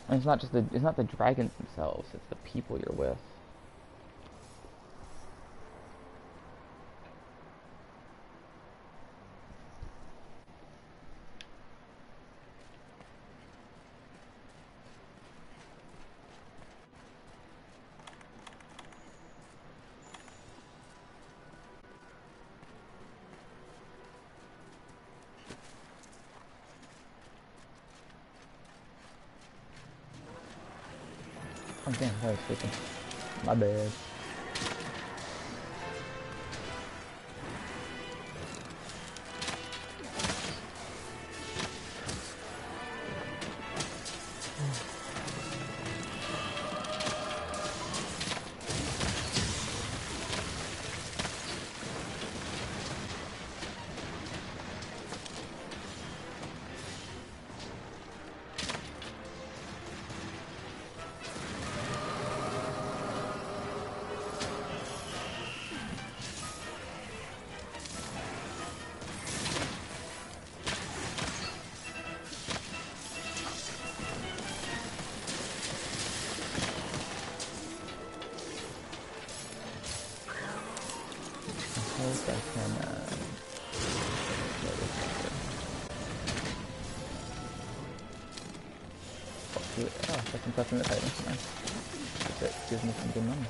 And it's not the dragons themselves, it's the people you're with. Oh damn, I was sleeping. My bad. I can second touching the Titan. Nice. That gives me some good money.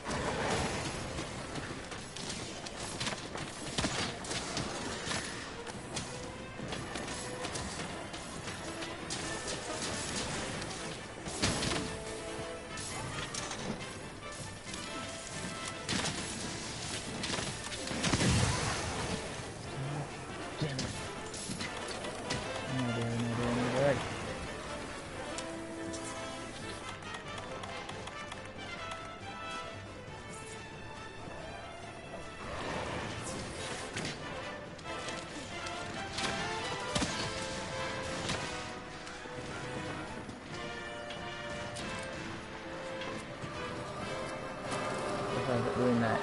Doing that.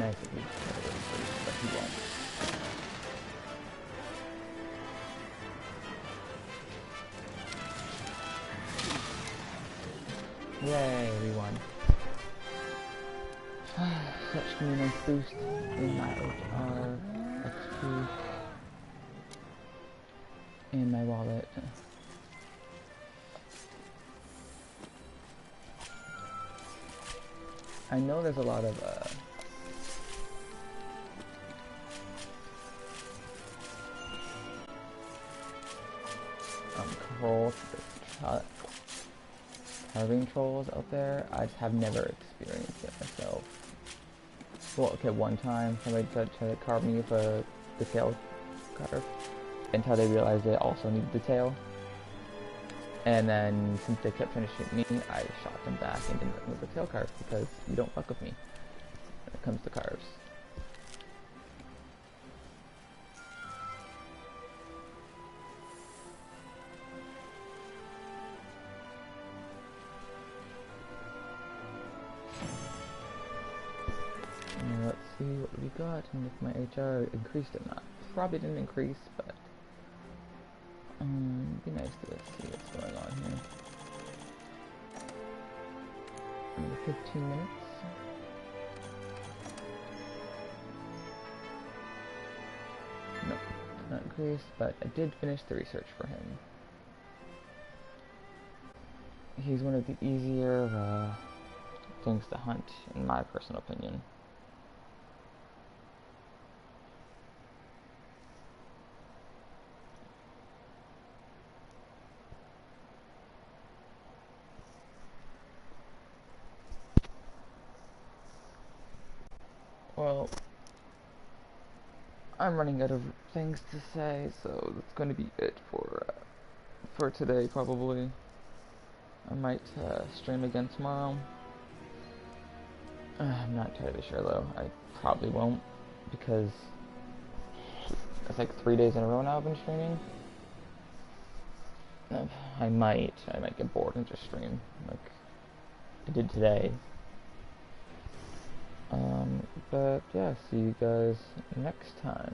nice if he could, but he won't. Yay, we won. Such a nice boost in my HR, XP, and my wallet. I know there's a lot of carving trolls out there. I just have never experienced it myself. Well, okay, one time somebody tried to carve me with the tail carve until they realized they also needed the tail. And then, since they kept trying to shoot me, I shot them back and didn't remove the tail carve because you don't fuck with me when it comes to carves. Let's see what we got and if my HR increased or not. Probably didn't increase, but it'd be nice to see what's going on here. Under 15 minutes. Nope, not increased, but I did finish the research for him. He's one of the easier things to hunt, in my personal opinion. Well, I'm running out of things to say, so that's going to be it for today, probably. I might stream again tomorrow. I'm not entirely sure, though. I probably won't, because it's like 3 days in a row now I've been streaming. I might get bored and just stream, like I did today. But yeah, see you guys next time.